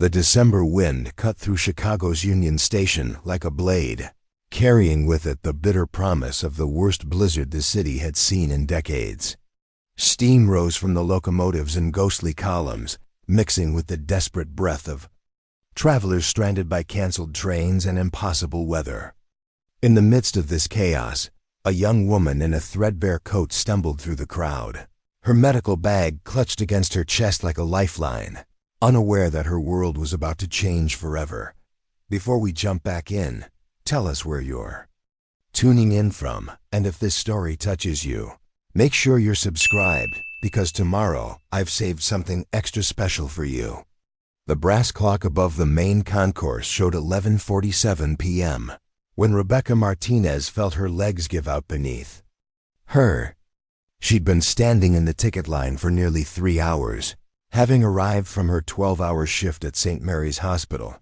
The December wind cut through Chicago's Union Station like a blade, carrying with it the bitter promise of the worst blizzard the city had seen in decades. Steam rose from the locomotives in ghostly columns, mixing with the desperate breath of travelers stranded by canceled trains and impossible weather. In the midst of this chaos, a young woman in a threadbare coat stumbled through the crowd, her medical bag clutched against her chest like a lifeline, unaware that her world was about to change forever. Before we jump back in, tell us where you're tuning in from, and if this story touches you, make sure you're subscribed, because tomorrow I've saved something extra special for you. The brass clock above the main concourse showed 11:47 p.m. when Rebecca Martinez felt her legs give out beneath her. She'd been standing in the ticket line for nearly 3 hours, having arrived from her 12-hour shift at St. Mary's Hospital,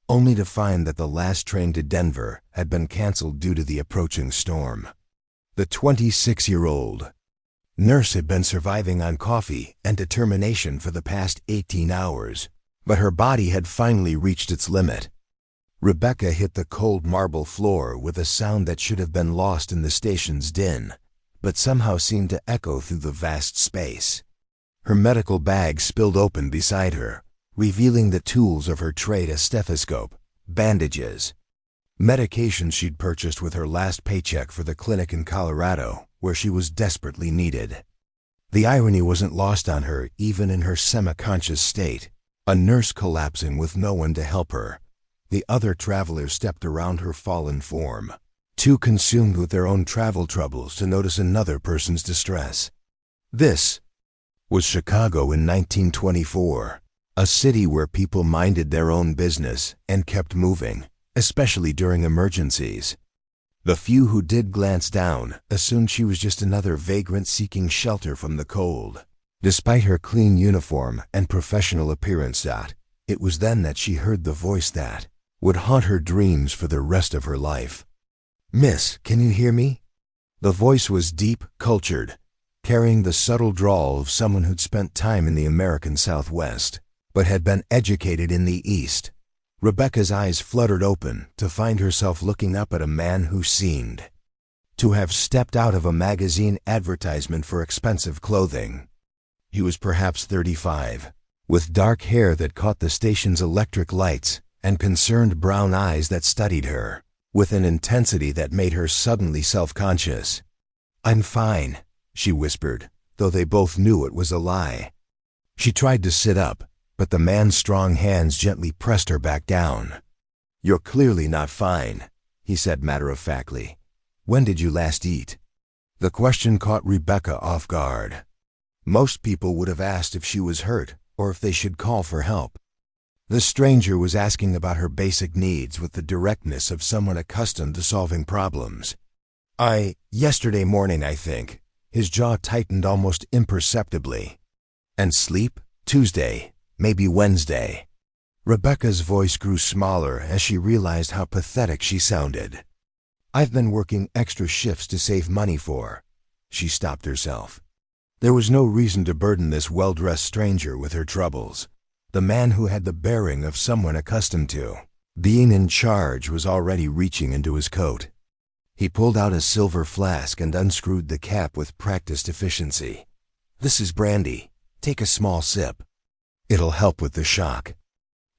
only to find that the last train to Denver had been canceled due to the approaching storm. The 26-year-old nurse had been surviving on coffee and determination for the past 18 hours, but her body had finally reached its limit. Rebecca hit the cold marble floor with a sound that should have been lost in the station's din, but somehow seemed to echo through the vast space. Her medical bag spilled open beside her, revealing the tools of her trade: a stethoscope, bandages, medication she'd purchased with her last paycheck for the clinic in Colorado, where she was desperately needed. The irony wasn't lost on her even in her semi-conscious state, a nurse collapsing with no one to help her. The other travelers stepped around her fallen form, too consumed with their own travel troubles to notice another person's distress. This was Chicago in 1924, a city where people minded their own business and kept moving, especially during emergencies. The few who did glance down assumed she was just another vagrant seeking shelter from the cold. Despite her clean uniform and professional appearance, it was then that she heard the voice that would haunt her dreams for the rest of her life. "Miss, can you hear me?" The voice was deep, cultured, carrying the subtle drawl of someone who'd spent time in the American Southwest, but had been educated in the East. Rebecca's eyes fluttered open to find herself looking up at a man who seemed to have stepped out of a magazine advertisement for expensive clothing. He was perhaps 35, with dark hair that caught the station's electric lights and concerned brown eyes that studied her with an intensity that made her suddenly self-conscious. "I'm fine," she whispered, though they both knew it was a lie. She tried to sit up, but the man's strong hands gently pressed her back down. "You're clearly not fine," he said matter-of-factly. "When did you last eat?" The question caught Rebecca off guard. Most people would have asked if she was hurt or if they should call for help. The stranger was asking about her basic needs with the directness of someone accustomed to solving problems. Yesterday morning, I think." His jaw tightened almost imperceptibly. "And sleep? Tuesday, maybe Wednesday." Rebecca's voice grew smaller as she realized how pathetic she sounded. "I've been working extra shifts to save money for." She stopped herself. There was no reason to burden this well-dressed stranger with her troubles. The man who had the bearing of someone accustomed to being in charge was already reaching into his coat. He pulled out a silver flask and unscrewed the cap with practiced efficiency. "This is brandy. Take a small sip. It'll help with the shock."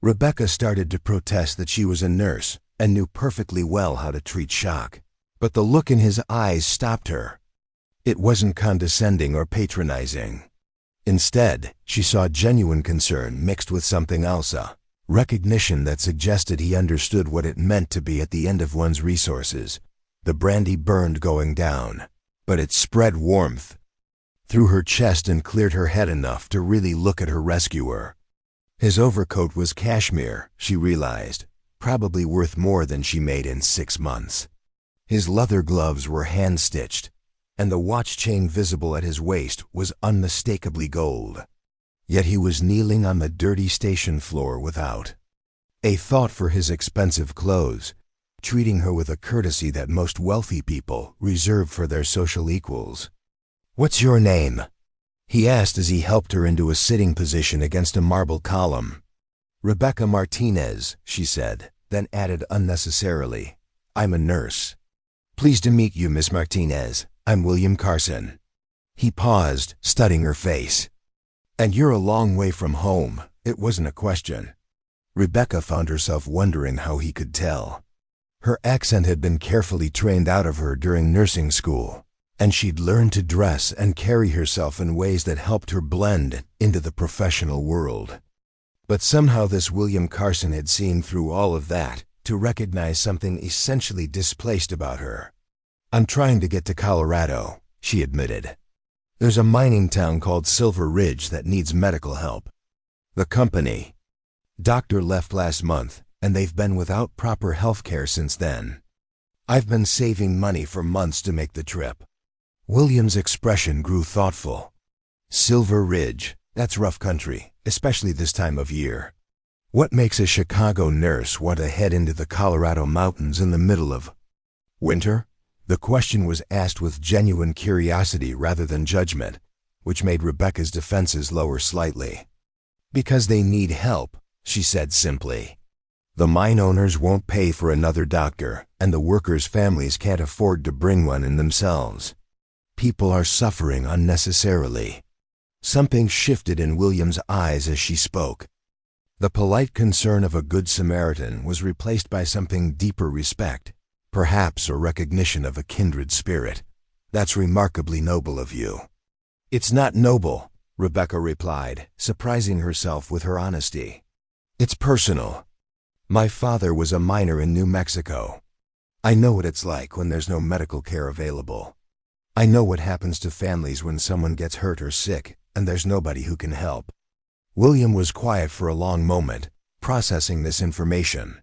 Rebecca started to protest that she was a nurse and knew perfectly well how to treat shock, but the look in his eyes stopped her. It wasn't condescending or patronizing. Instead, she saw genuine concern mixed with something else, a recognition that suggested he understood what it meant to be at the end of one's resources. The brandy burned going down, but it spread warmth through her chest and cleared her head enough to really look at her rescuer. His overcoat was cashmere, she realized, probably worth more than she made in 6 months. His leather gloves were hand-stitched, and the watch chain visible at his waist was unmistakably gold. Yet he was kneeling on the dirty station floor without a thought for his expensive clothes, treating her with a courtesy that most wealthy people reserve for their social equals. "What's your name?" he asked as he helped her into a sitting position against a marble column. Rebecca Martinez, she said, then added unnecessarily, I'm a nurse. Pleased to meet you, Miss Martinez. I'm William Carson. He paused, studying her face. And you're a long way from home. It wasn't a question. Rebecca found herself wondering how he could tell. Her accent had been carefully trained out of her during nursing school, and she'd learned to dress and carry herself in ways that helped her blend into the professional world. But somehow this William Carson had seen through all of that to recognize something essentially displaced about her. I'm trying to get to Colorado, she admitted. There's a mining town called Silver Ridge that needs medical help. The company. Doctor left last month, and they've been without proper health care since then. I've been saving money for months to make the trip. William's expression grew thoughtful. Silver Ridge, that's rough country, especially this time of year. What makes a Chicago nurse want to head into the Colorado mountains in the middle of winter? The question was asked with genuine curiosity rather than judgment, which made Rebecca's defenses lower slightly. Because they need help, she said simply. The mine owners won't pay for another doctor, and the workers' families can't afford to bring one in themselves. People are suffering unnecessarily. Something shifted in William's eyes as she spoke. The polite concern of a good Samaritan was replaced by something deeper respect, perhaps a recognition of a kindred spirit. That's remarkably noble of you. It's not noble, Rebecca replied, surprising herself with her honesty. It's personal. My father was a miner in New Mexico. I know what it's like when there's no medical care available. I know what happens to families when someone gets hurt or sick, and there's nobody who can help. William was quiet for a long moment, processing this information.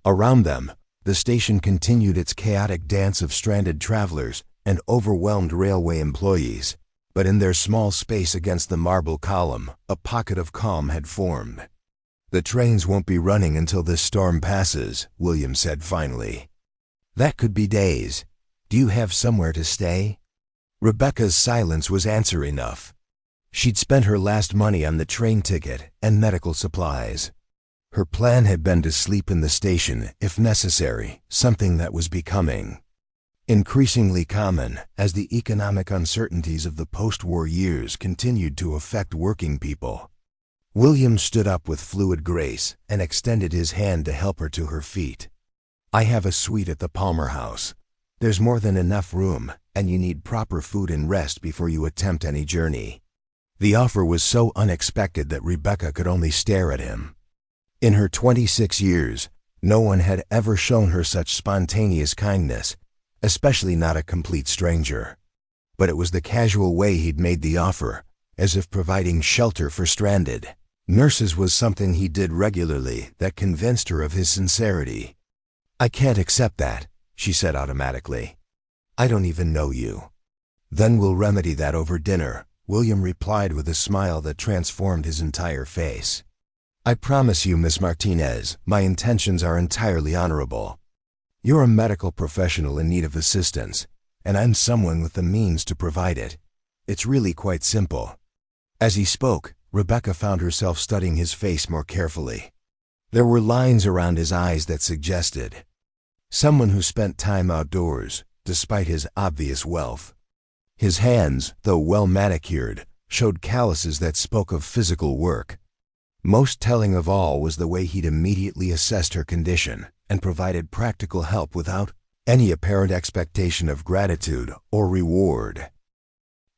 Around them, the station continued its chaotic dance of stranded travelers and overwhelmed railway employees, but in their small space against the marble column, a pocket of calm had formed. The trains won't be running until this storm passes, William said finally. That could be days. Do you have somewhere to stay? Rebecca's silence was answer enough. She'd spent her last money on the train ticket and medical supplies. Her plan had been to sleep in the station, if necessary, something that was becoming increasingly common as the economic uncertainties of the post-war years continued to affect working people. William stood up with fluid grace and extended his hand to help her to her feet. I have a suite at the Palmer House. There's more than enough room, and you need proper food and rest before you attempt any journey. The offer was so unexpected that Rebecca could only stare at him. In her 26 years, no one had ever shown her such spontaneous kindness, especially not a complete stranger. But it was the casual way he'd made the offer, as if providing shelter for stranded nurses was something he did regularly that convinced her of his sincerity. I can't accept that, she said automatically. I don't even know you. Then we'll remedy that over dinner, William replied with a smile that transformed his entire face. I promise you, Miss Martinez, my intentions are entirely honorable. You're a medical professional in need of assistance, and I'm someone with the means to provide it. It's really quite simple. As he spoke, Rebecca found herself studying his face more carefully. There were lines around his eyes that suggested someone who spent time outdoors, despite his obvious wealth. His hands, though well manicured, showed calluses that spoke of physical work. Most telling of all was the way he'd immediately assessed her condition and provided practical help without any apparent expectation of gratitude or reward.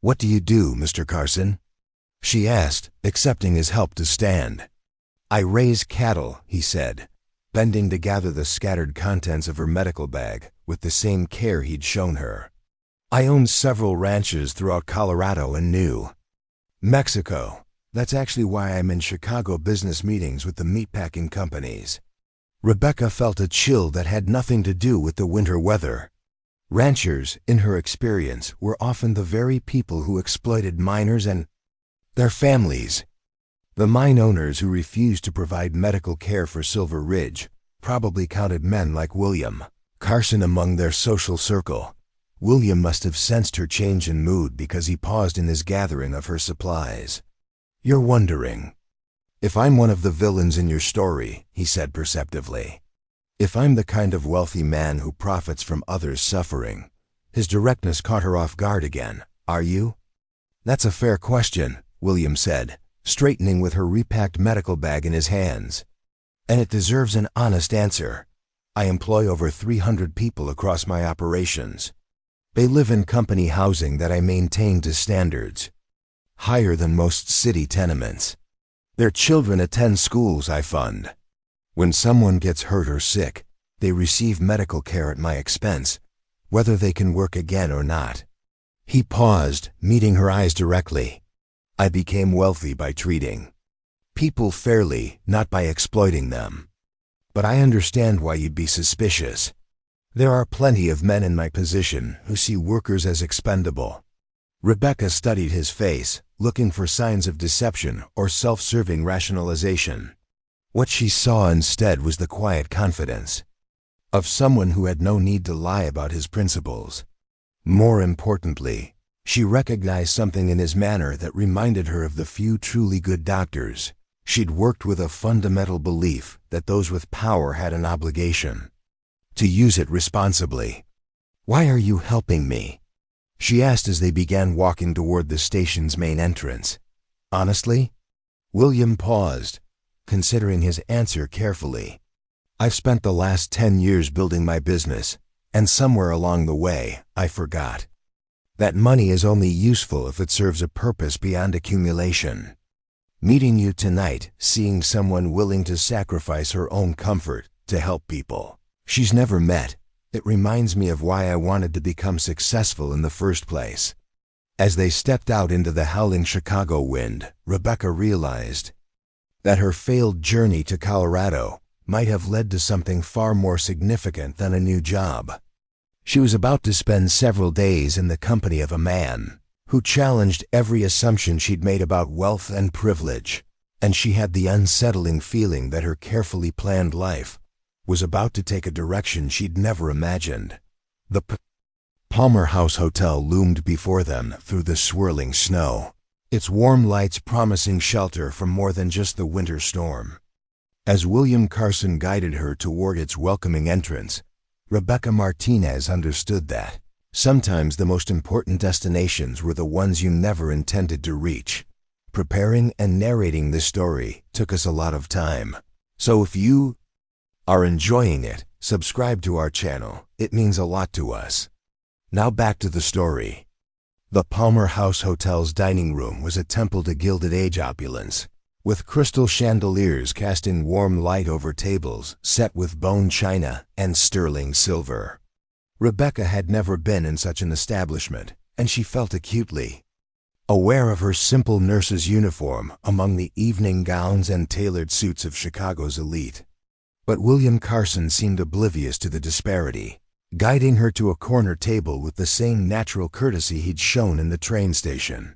What do you do, Mr. Carson? She asked, accepting his help to stand. I raise cattle, he said, bending to gather the scattered contents of her medical bag with the same care he'd shown her. I own several ranches throughout Colorado and New Mexico. That's actually why I'm in Chicago business meetings with the meatpacking companies. Rebecca felt a chill that had nothing to do with the winter weather. Ranchers, in her experience, were often the very people who exploited miners and their families. The mine owners who refused to provide medical care for Silver Ridge probably counted men like William Carson among their social circle. William must have sensed her change in mood because he paused in his gathering of her supplies. You're wondering. If I'm one of the villains in your story, he said perceptively. If I'm the kind of wealthy man who profits from others' suffering. His directness caught her off guard again. Are you? That's a fair question, William said, straightening with her repacked medical bag in his hands. And it deserves an honest answer. I employ over 300 people across my operations. They live in company housing that I maintain to standards higher than most city tenements. Their children attend schools I fund. When someone gets hurt or sick, they receive medical care at my expense, whether they can work again or not. He paused, meeting her eyes directly. I became wealthy by treating people fairly, not by exploiting them. But I understand why you'd be suspicious. There are plenty of men in my position who see workers as expendable. Rebecca studied his face, looking for signs of deception or self-serving rationalization. What she saw instead was the quiet confidence of someone who had no need to lie about his principles. More importantly, she recognized something in his manner that reminded her of the few truly good doctors. She'd worked with a fundamental belief that those with power had an obligation to use it responsibly. Why are you helping me? She asked as they began walking toward the station's main entrance. Honestly? William paused, considering his answer carefully. I've spent the last 10 years building my business, and somewhere along the way, I forgot that money is only useful if it serves a purpose beyond accumulation. Meeting you tonight, seeing someone willing to sacrifice her own comfort to help people she's never met, it reminds me of why I wanted to become successful in the first place. As they stepped out into the howling Chicago wind, Rebecca realized that her failed journey to Colorado might have led to something far more significant than a new job. She was about to spend several days in the company of a man who challenged every assumption she'd made about wealth and privilege, and she had the unsettling feeling that her carefully planned life was about to take a direction she'd never imagined. The Palmer House Hotel loomed before them through the swirling snow, its warm lights promising shelter from more than just the winter storm. As William Carson guided her toward its welcoming entrance, Rebecca Martinez understood that sometimes the most important destinations were the ones you never intended to reach. Preparing and narrating this story took us a lot of time. So if you are enjoying it, subscribe to our channel. It means a lot to us. Now back to the story. The Palmer House Hotel's dining room was a temple to Gilded Age opulence, with crystal chandeliers casting warm light over tables set with bone china and sterling silver. Rebecca had never been in such an establishment, and she felt acutely aware of her simple nurse's uniform among the evening gowns and tailored suits of Chicago's elite. But William Carson seemed oblivious to the disparity, guiding her to a corner table with the same natural courtesy he'd shown in the train station.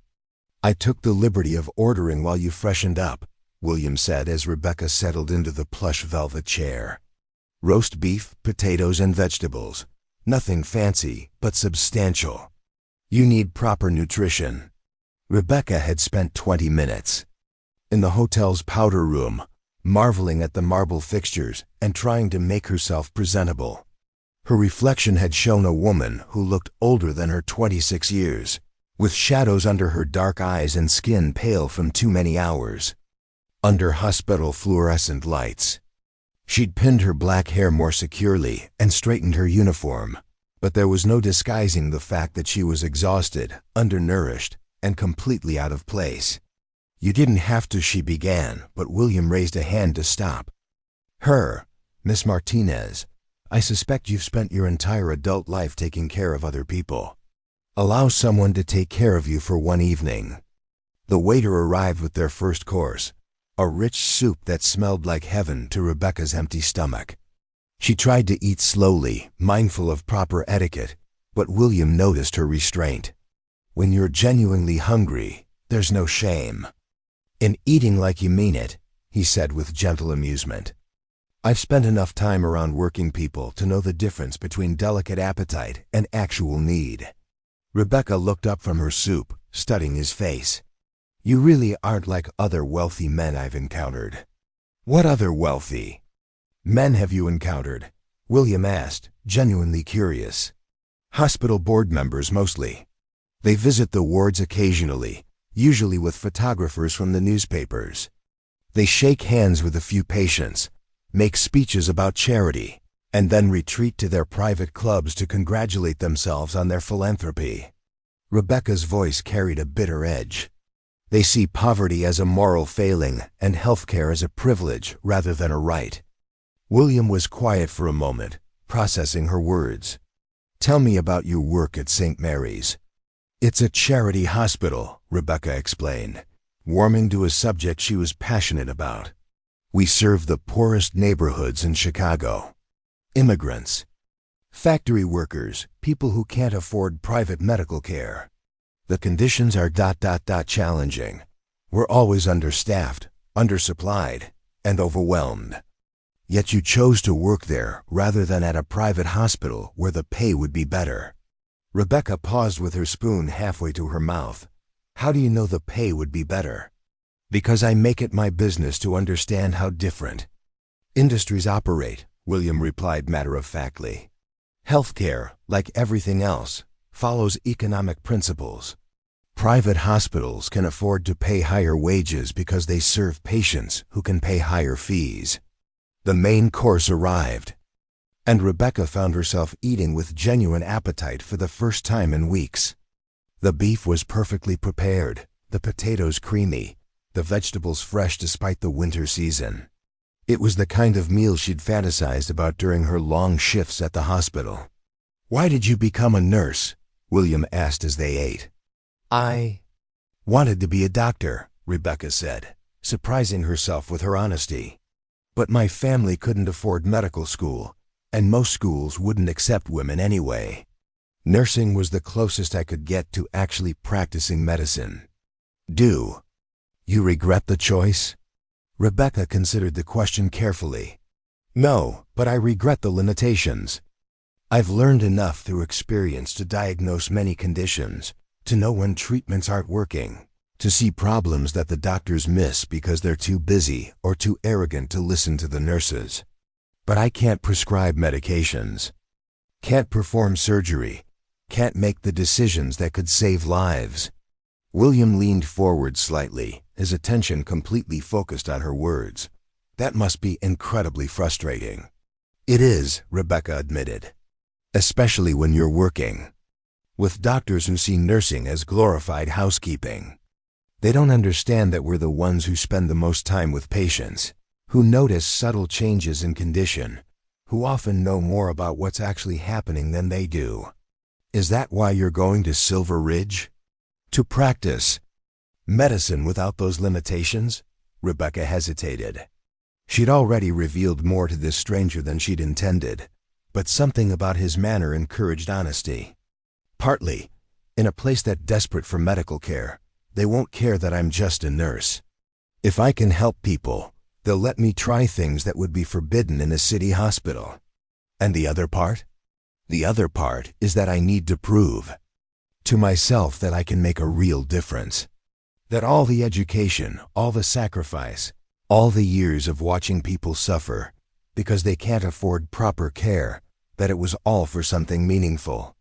I took the liberty of ordering while you freshened up, William said as Rebecca settled into the plush velvet chair. Roast beef, potatoes, and vegetables. Nothing fancy, but substantial. You need proper nutrition. Rebecca had spent 20 minutes in the hotel's powder room, marveling at the marble fixtures and trying to make herself presentable. Her reflection had shown a woman who looked older than her 26 years, with shadows under her dark eyes and skin pale from too many hours under hospital fluorescent lights. She'd pinned her black hair more securely and straightened her uniform, but there was no disguising the fact that she was exhausted, undernourished, and completely out of place. You didn't have to, she began, but William raised a hand to stop her. Miss Martinez, I suspect you've spent your entire adult life taking care of other people. Allow someone to take care of you for one evening. The waiter arrived with their first course, a rich soup that smelled like heaven to Rebecca's empty stomach. She tried to eat slowly, mindful of proper etiquette, but William noticed her restraint. When you're genuinely hungry, there's no shame in eating like you mean it, he said with gentle amusement. I've spent enough time around working people to know the difference between delicate appetite and actual need. Rebecca looked up from her soup, studying his face. You really aren't like other wealthy men I've encountered." "What other wealthy men have you encountered?" William asked, genuinely curious. "Hospital board members mostly. They visit the wards occasionally, usually with photographers from the newspapers. They shake hands with a few patients, make speeches about charity, and then retreat to their private clubs to congratulate themselves on their philanthropy." Rebecca's voice carried a bitter edge. "They see poverty as a moral failing and healthcare as a privilege rather than a right." William was quiet for a moment, processing her words. "Tell me about your work at St. Mary's." "It's a charity hospital," Rebecca explained, warming to a subject she was passionate about. "We serve the poorest neighborhoods in Chicago. Immigrants, factory workers, people who can't afford private medical care. The conditions are challenging. We're always understaffed, undersupplied, and overwhelmed. Yet you chose to work there rather than at a private hospital where the pay would be better." Rebecca paused with her spoon halfway to her mouth. "How do you know the pay would be better?" "Because I make it my business to understand how different industries operate," William replied matter-of-factly. "Healthcare, like everything else, follows economic principles. Private hospitals can afford to pay higher wages because they serve patients who can pay higher fees." The main course arrived, and Rebecca found herself eating with genuine appetite for the first time in weeks. The beef was perfectly prepared, the potatoes creamy, the vegetables fresh despite the winter season. It was the kind of meal she'd fantasized about during her long shifts at the hospital. "Why did you become a nurse?" William asked as they ate. "I wanted to be a doctor," Rebecca said, surprising herself with her honesty. "But my family couldn't afford medical school, and most schools wouldn't accept women anyway. Nursing was the closest I could get to actually practicing medicine." "Do you regret the choice?" Rebecca considered the question carefully. "No, but I regret the limitations. I've learned enough through experience to diagnose many conditions, to know when treatments aren't working, to see problems that the doctors miss because they're too busy or too arrogant to listen to the nurses. But I can't prescribe medications, can't perform surgery, can't make the decisions that could save lives." William leaned forward slightly, his attention completely focused on her words. "That must be incredibly frustrating." "It is," Rebecca admitted, "especially when you're working with doctors who see nursing as glorified housekeeping. They don't understand that we're the ones who spend the most time with patients, who notice subtle changes in condition, who often know more about what's actually happening than they do." "Is that why you're going to Silver Ridge?" "To practice medicine without those limitations?" Rebecca hesitated. She'd already revealed more to this stranger than she'd intended, but something about his manner encouraged honesty. "Partly. In a place that's desperate for medical care, they won't care that I'm just a nurse. If I can help people, they'll let me try things that would be forbidden in a city hospital." "And the other part?" "The other part is that I need to prove to myself that I can make a real difference. That all the education, all the sacrifice, all the years of watching people suffer because they can't afford proper care, that it was all for something meaningful."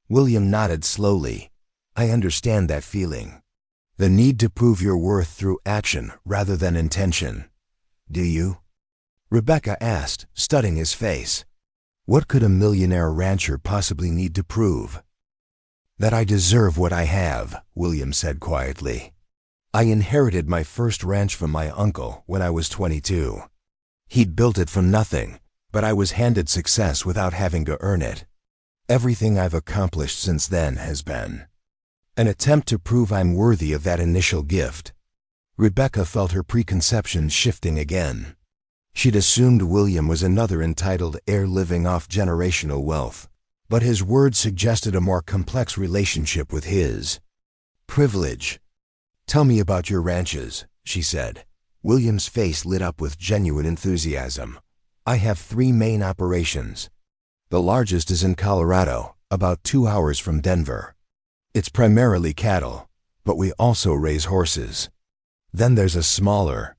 William nodded slowly. "I understand that feeling. The need to prove your worth through action rather than intention." "Do you?" Rebecca asked, studying his face. What could a millionaire rancher possibly need to prove? "That I deserve what I have," William said quietly. "I inherited my first ranch from my uncle when I was 22. He'd built it from nothing, but I was handed success without having to earn it. Everything I've accomplished since then has been an attempt to prove I'm worthy of that initial gift." Rebecca felt her preconceptions shifting again. She'd assumed William was another entitled heir living off generational wealth, but his words suggested a more complex relationship with his. "Privilege. Tell me about your ranches," she said. William's face lit up with genuine enthusiasm. "I have 3 main operations. The largest is in Colorado, about 2 hours from Denver. It's primarily cattle, but we also raise horses. Then there's a smaller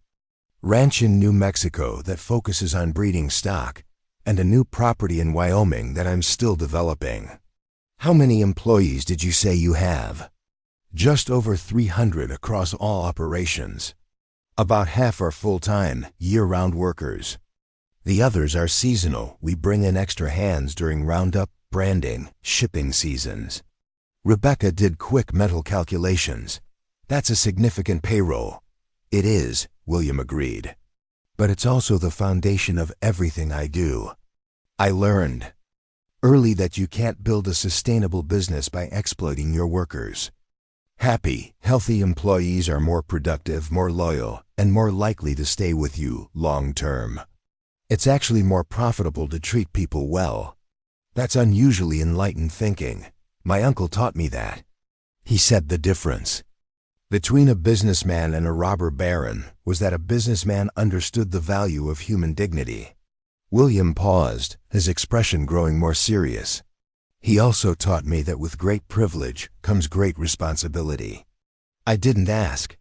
ranch in New Mexico that focuses on breeding stock, and a new property in Wyoming that I'm still developing. How many employees did you say you have? Just over 300 across all operations. About half are full-time, year-round workers. The others are seasonal. We bring in extra hands during roundup, branding, shipping seasons. Rebecca did quick mental calculations. That's a significant payroll. It is, William agreed. But it's also the foundation of everything I do. I learned early that you can't build a sustainable business by exploiting your workers. Happy, healthy employees are more productive, more loyal, and more likely to stay with you long term. It's actually more profitable to treat people well. That's unusually enlightened thinking. My uncle taught me that. He said the difference between a businessman and a robber baron was that a businessman understood the value of human dignity. William paused, his expression growing more serious. He also taught me that with great privilege comes great responsibility. I didn't ask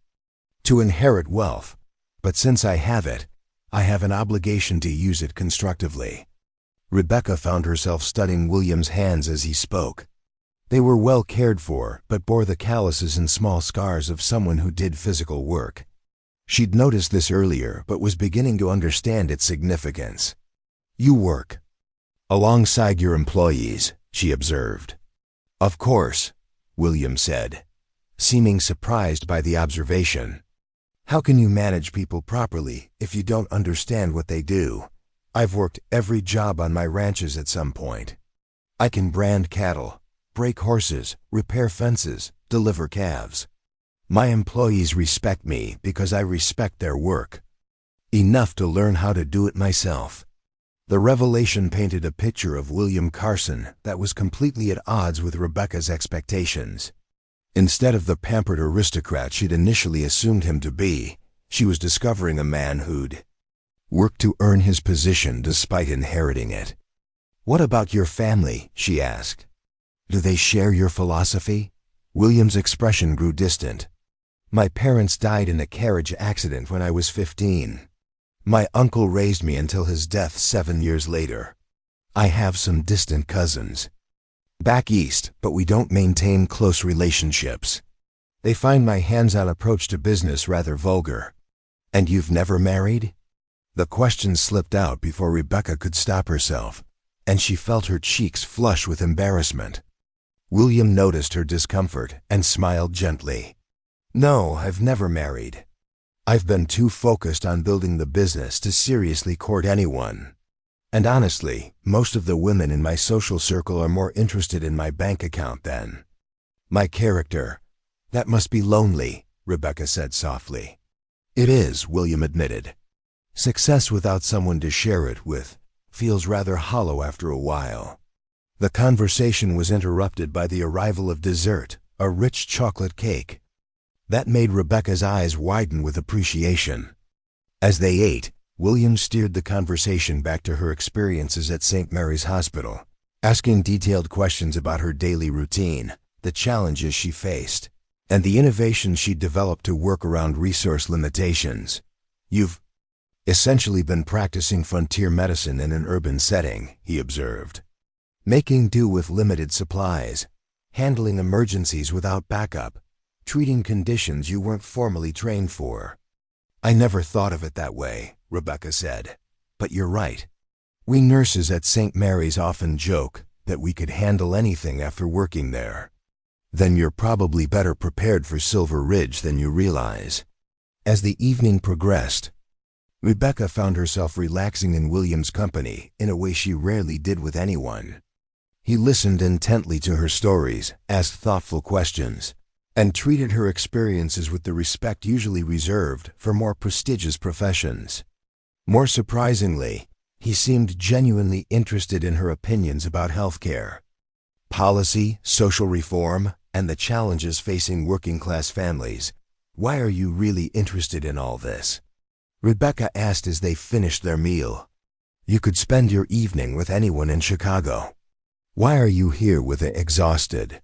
to inherit wealth, but since I have it, I have an obligation to use it constructively. Rebecca found herself studying William's hands as he spoke. They were well cared for, but bore the calluses and small scars of someone who did physical work. She'd noticed this earlier, but was beginning to understand its significance. You work alongside your employees, she observed. Of course, William said, seeming surprised by the observation. How can you manage people properly if you don't understand what they do? I've worked every job on my ranches at some point. I can brand cattle, break horses, repair fences, deliver calves. My employees respect me because I respect their work. Enough to learn how to do it myself. The revelation painted a picture of William Carson that was completely at odds with Rebecca's expectations. Instead of the pampered aristocrat she'd initially assumed him to be, she was discovering a man who'd worked to earn his position despite inheriting it. What about your family? She asked. Do they share your philosophy? William's expression grew distant. My parents died in a carriage accident when I was 15. My uncle raised me until his death 7 years later. I have some distant cousins back east, but we don't maintain close relationships. They find my hands-on approach to business rather vulgar. And you've never married? The question slipped out before Rebecca could stop herself, and she felt her cheeks flush with embarrassment. William noticed her discomfort and smiled gently. No, I've never married. I've been too focused on building the business to seriously court anyone. And honestly, most of the women in my social circle are more interested in my bank account than my character. That must be lonely, Rebecca said softly. It is, William admitted. Success without someone to share it with feels rather hollow after a while. The conversation was interrupted by the arrival of dessert, a rich chocolate cake. That made Rebecca's eyes widen with appreciation. As they ate, William steered the conversation back to her experiences at St. Mary's Hospital, asking detailed questions about her daily routine, the challenges she faced, and the innovations she'd developed to work around resource limitations. You've essentially been practicing frontier medicine in an urban setting, he observed. Making do with limited supplies, handling emergencies without backup, treating conditions you weren't formally trained for. I never thought of it that way, Rebecca said. But you're right. We nurses at St. Mary's often joke that we could handle anything after working there. Then you're probably better prepared for Silver Ridge than you realize. As the evening progressed, Rebecca found herself relaxing in William's company in a way she rarely did with anyone. He listened intently to her stories, asked thoughtful questions, and treated her experiences with the respect usually reserved for more prestigious professions. More surprisingly, he seemed genuinely interested in her opinions about healthcare, policy, social reform, and the challenges facing working-class families. Why are you really interested in all this? Rebecca asked as they finished their meal. You could spend your evening with anyone in Chicago. Why are you here with the exhausted?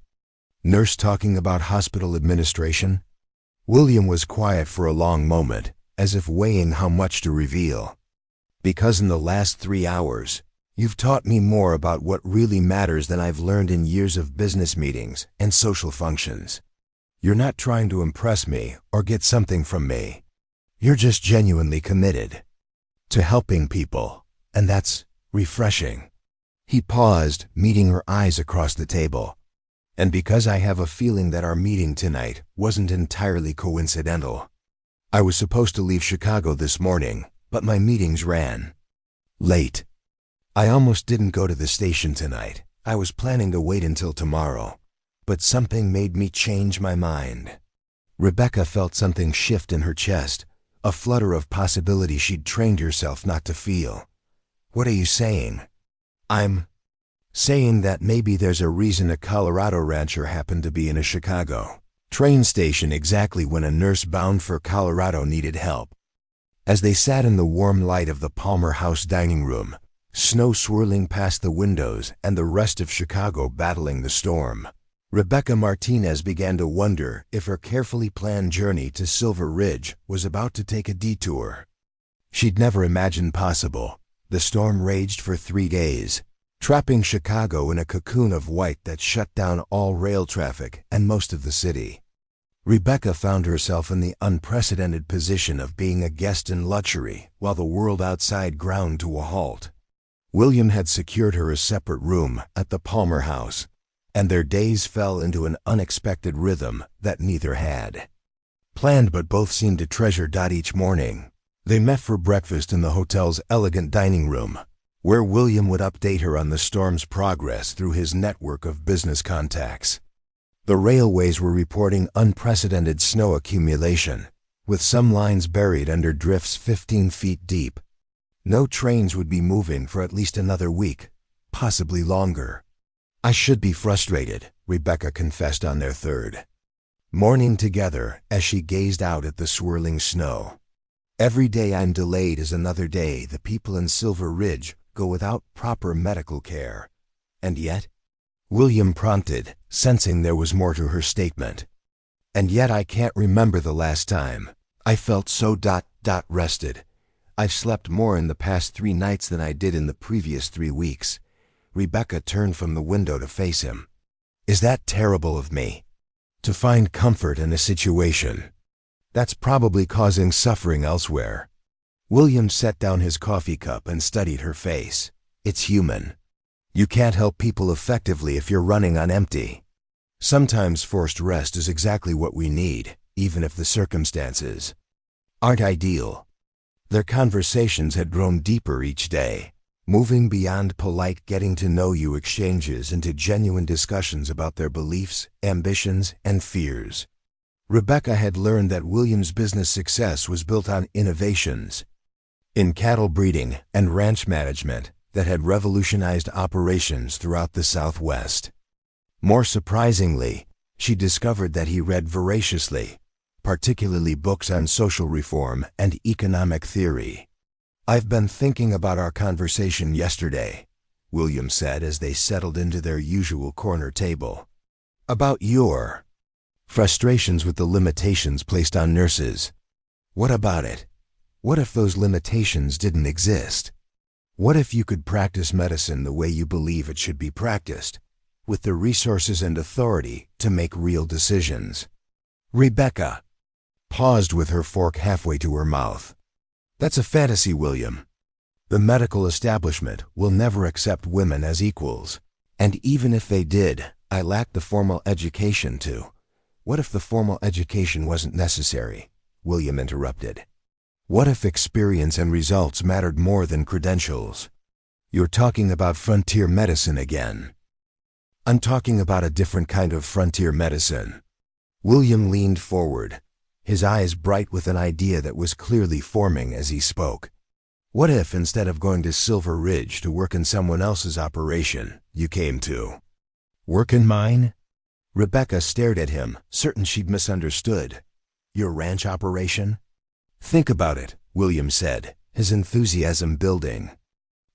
Nurse talking about hospital administration? William was quiet for a long moment, as if weighing how much to reveal. Because in the last 3 hours, you've taught me more about what really matters than I've learned in years of business meetings and social functions. You're not trying to impress me or get something from me. You're just genuinely committed to helping people, and that's refreshing. He paused, meeting her eyes across the table. And because I have a feeling that our meeting tonight wasn't entirely coincidental. I was supposed to leave Chicago this morning, but my meetings ran late. I almost didn't go to the station tonight. I was planning to wait until tomorrow, but something made me change my mind. Rebecca felt something shift in her chest, a flutter of possibility she'd trained herself not to feel. What are you saying? I'm saying that maybe there's a reason a Colorado rancher happened to be in a Chicago train station exactly when a nurse bound for Colorado needed help. As they sat in the warm light of the Palmer House dining room, snow swirling past the windows and the rest of Chicago battling the storm, Rebecca Martinez began to wonder if her carefully planned journey to Silver Ridge was about to take a detour. She'd never imagined possible. The storm raged for 3 days, trapping Chicago in a cocoon of white that shut down all rail traffic and most of the city. Rebecca found herself in the unprecedented position of being a guest in luxury while the world outside ground to a halt. William had secured her a separate room at the Palmer House, and their days fell into an unexpected rhythm that neither had planned, but both seemed to treasure. Each morning, they met for breakfast in the hotel's elegant dining room, where William would update her on the storm's progress through his network of business contacts. The railways were reporting unprecedented snow accumulation, with some lines buried under drifts 15 feet deep. No trains would be moving for at least another week, possibly longer. I should be frustrated, Rebecca confessed on their third morning together as she gazed out at the swirling snow. Every day I'm delayed is another day the people in Silver Ridge go without proper medical care. And yet, William prompted, sensing there was more to her statement. And yet I can't remember the last time I felt so rested. I've slept more in the past 3 nights than I did in the previous 3 weeks. Rebecca turned from the window to face him. Is that terrible of me? To find comfort in a situation that's probably causing suffering elsewhere. William set down his coffee cup and studied her face. It's human. You can't help people effectively if you're running on empty. Sometimes forced rest is exactly what we need, even if the circumstances aren't ideal. Their conversations had grown deeper each day, moving beyond polite getting-to-know-you exchanges into genuine discussions about their beliefs, ambitions, and fears. Rebecca had learned that William's business success was built on innovations in cattle breeding and ranch management that had revolutionized operations throughout the Southwest. More surprisingly, she discovered that he read voraciously, particularly books on social reform and economic theory. I've been thinking about our conversation yesterday, William said as they settled into their usual corner table. About your frustrations with the limitations placed on nurses. What about it? What if those limitations didn't exist? What if you could practice medicine the way you believe it should be practiced, with the resources and authority to make real decisions? Rebecca paused with her fork halfway to her mouth. That's a fantasy, William. The medical establishment will never accept women as equals. And even if they did, I lack the formal education to. What if the formal education wasn't necessary? William interrupted. What if experience and results mattered more than credentials? You're talking about frontier medicine again. I'm talking about a different kind of frontier medicine. William leaned forward, his eyes bright with an idea that was clearly forming as he spoke. What if instead of going to Silver Ridge to work in someone else's operation, you came to work in mine? Rebecca stared at him, certain she'd misunderstood. Your ranch operation? Think about it, William said, his enthusiasm building.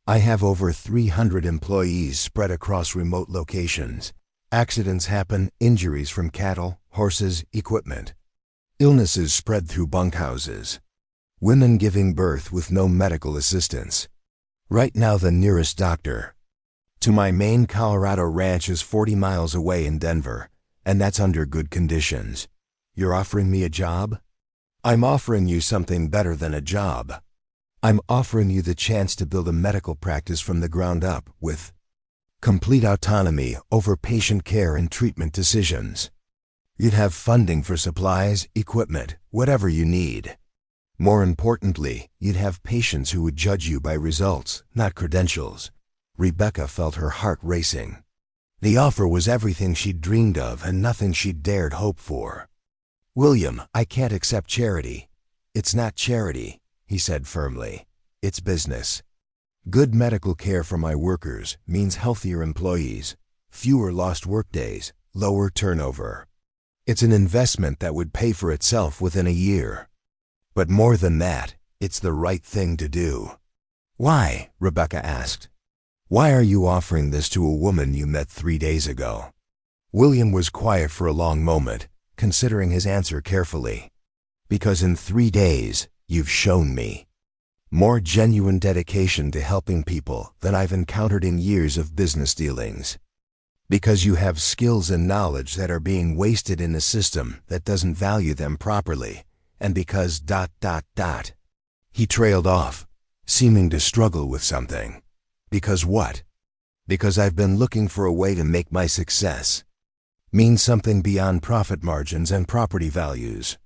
I have over 300 employees spread across remote locations, Accidents happen, injuries from cattle, horses, equipment. Illnesses spread through bunkhouses. Women giving birth with no medical assistance. Right now the nearest doctor to my main Colorado ranch is 40 miles away in Denver, and that's under good conditions. You're offering me a job? I'm offering you something better than a job. I'm offering you the chance to build a medical practice from the ground up with complete autonomy over patient care and treatment decisions. You'd have funding for supplies, equipment, whatever you need. More importantly, you'd have patients who would judge you by results, not credentials. Rebecca felt her heart racing. The offer was everything she'd dreamed of and nothing she'd dared hope for. "William, I can't accept charity." "It's not charity," he said firmly. "It's business. Good medical care for my workers means healthier employees, fewer lost workdays, lower turnover. It's an investment that would pay for itself within a year. But more than that, it's the right thing to do." "Why?" Rebecca asked. "Why are you offering this to a woman you met 3 days ago?" William was quiet for a long moment, considering his answer carefully. "Because in 3 days, you've shown me more genuine dedication to helping people than I've encountered in years of business dealings. Because you have skills and knowledge that are being wasted in a system that doesn't value them properly, and because ... He trailed off, seeming to struggle with something. "Because what?" "Because I've been looking for a way to make my success mean something beyond profit margins and property values.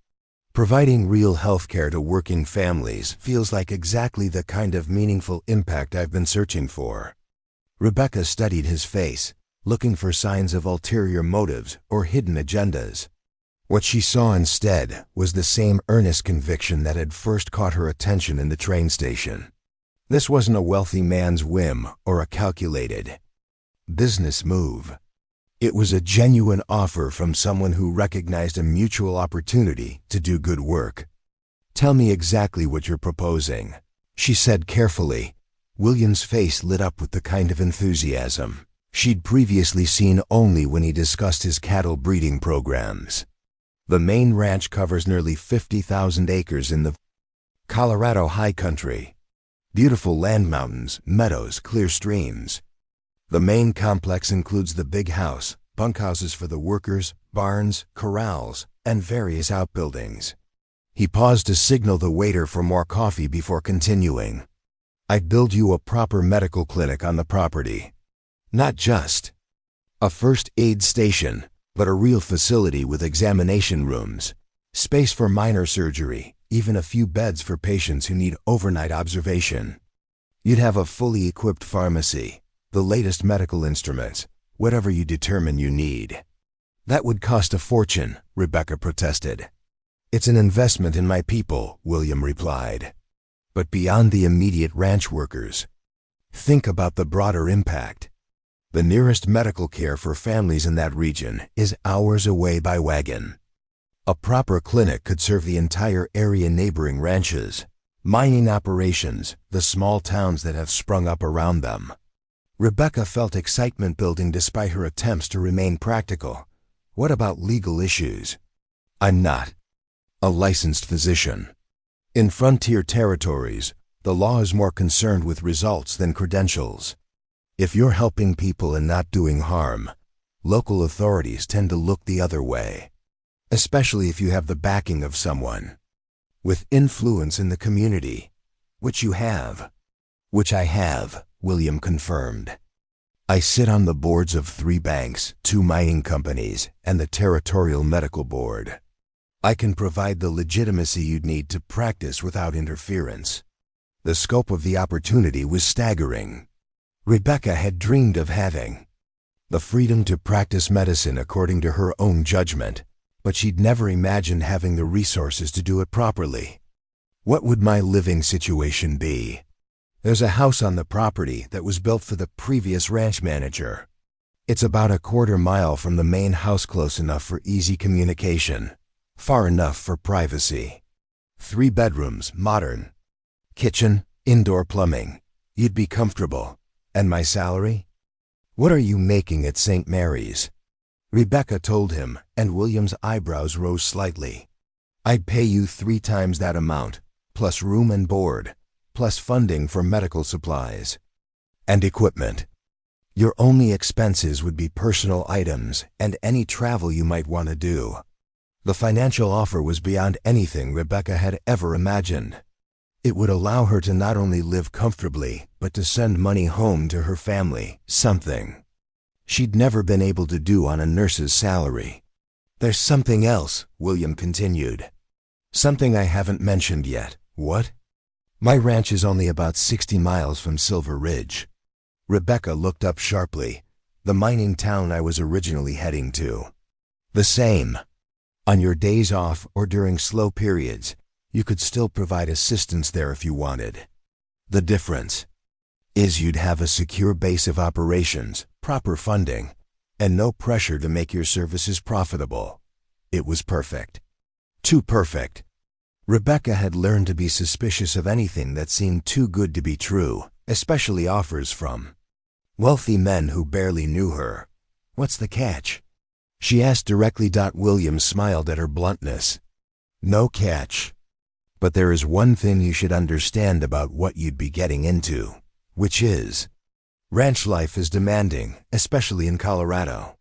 Providing real health care to working families feels like exactly the kind of meaningful impact I've been searching for." Rebecca studied his face, looking for signs of ulterior motives or hidden agendas. What she saw instead was the same earnest conviction that had first caught her attention in the train station. This wasn't a wealthy man's whim or a calculated business move. It was a genuine offer from someone who recognized a mutual opportunity to do good work. "Tell me exactly what you're proposing," she said carefully. William's face lit up with the kind of enthusiasm she'd previously seen only when he discussed his cattle breeding programs. The main ranch covers nearly 50,000 acres in the Colorado high country. Beautiful land mountains, meadows, clear streams. The main complex includes the big house, bunkhouses for the workers, barns, corrals, and various outbuildings. He paused to signal the waiter for more coffee before continuing. "I'd build you a proper medical clinic on the property. Not just a first aid station, but a real facility with examination rooms, space for minor surgery, even a few beds for patients who need overnight observation. You'd have a fully equipped pharmacy, the latest medical instruments, whatever you determine you need." "That would cost a fortune," Rebecca protested. "It's an investment in my people," William replied. "But beyond the immediate ranch workers, think about the broader impact. The nearest medical care for families in that region is hours away by wagon. A proper clinic could serve the entire area neighboring ranches, mining operations, the small towns that have sprung up around them." Rebecca felt excitement building despite her attempts to remain practical. "What about legal issues?" "I'm not a licensed physician. In frontier territories, the law is more concerned with results than credentials. If you're helping people and not doing harm, local authorities tend to look the other way, especially if you have the backing of someone with influence in the community, which you have." "Which I have," William confirmed. "I sit on the boards of 3 banks, 2 mining companies, and the Territorial Medical Board. I can provide the legitimacy you'd need to practice without interference." The scope of the opportunity was staggering. Rebecca had dreamed of having the freedom to practice medicine according to her own judgment, but she'd never imagined having the resources to do it properly. "What would my living situation be?" "There's a house on the property that was built for the previous ranch manager. It's about a 1/4 mile from the main house, close enough for easy communication, far enough for privacy. 3 bedrooms, modern. Kitchen, indoor plumbing. You'd be comfortable. And my salary?" "What are you making at St. Mary's?" Rebecca told him, and William's eyebrows rose slightly. "I'd pay you 3 times that amount, plus room and board, plus funding for medical supplies and equipment. Your only expenses would be personal items and any travel you might want to do." The financial offer was beyond anything Rebecca had ever imagined. It would allow her to not only live comfortably, but to send money home to her family, something she'd never been able to do on a nurse's salary. "There's something else," William continued. "Something I haven't mentioned yet." "What?" "My ranch is only about 60 miles from Silver Ridge." Rebecca looked up sharply. "The mining town I was originally heading to." "The same. On your days off or during slow periods, you could still provide assistance there if you wanted. The difference is you'd have a secure base of operations, proper funding, and no pressure to make your services profitable." It was perfect. Too perfect. Rebecca had learned to be suspicious of anything that seemed too good to be true, especially offers from wealthy men who barely knew her. "What's the catch?" she asked directly. William smiled at her bluntness. "No catch. But there is one thing you should understand about what you'd be getting into, which is, ranch life is demanding, especially in Colorado.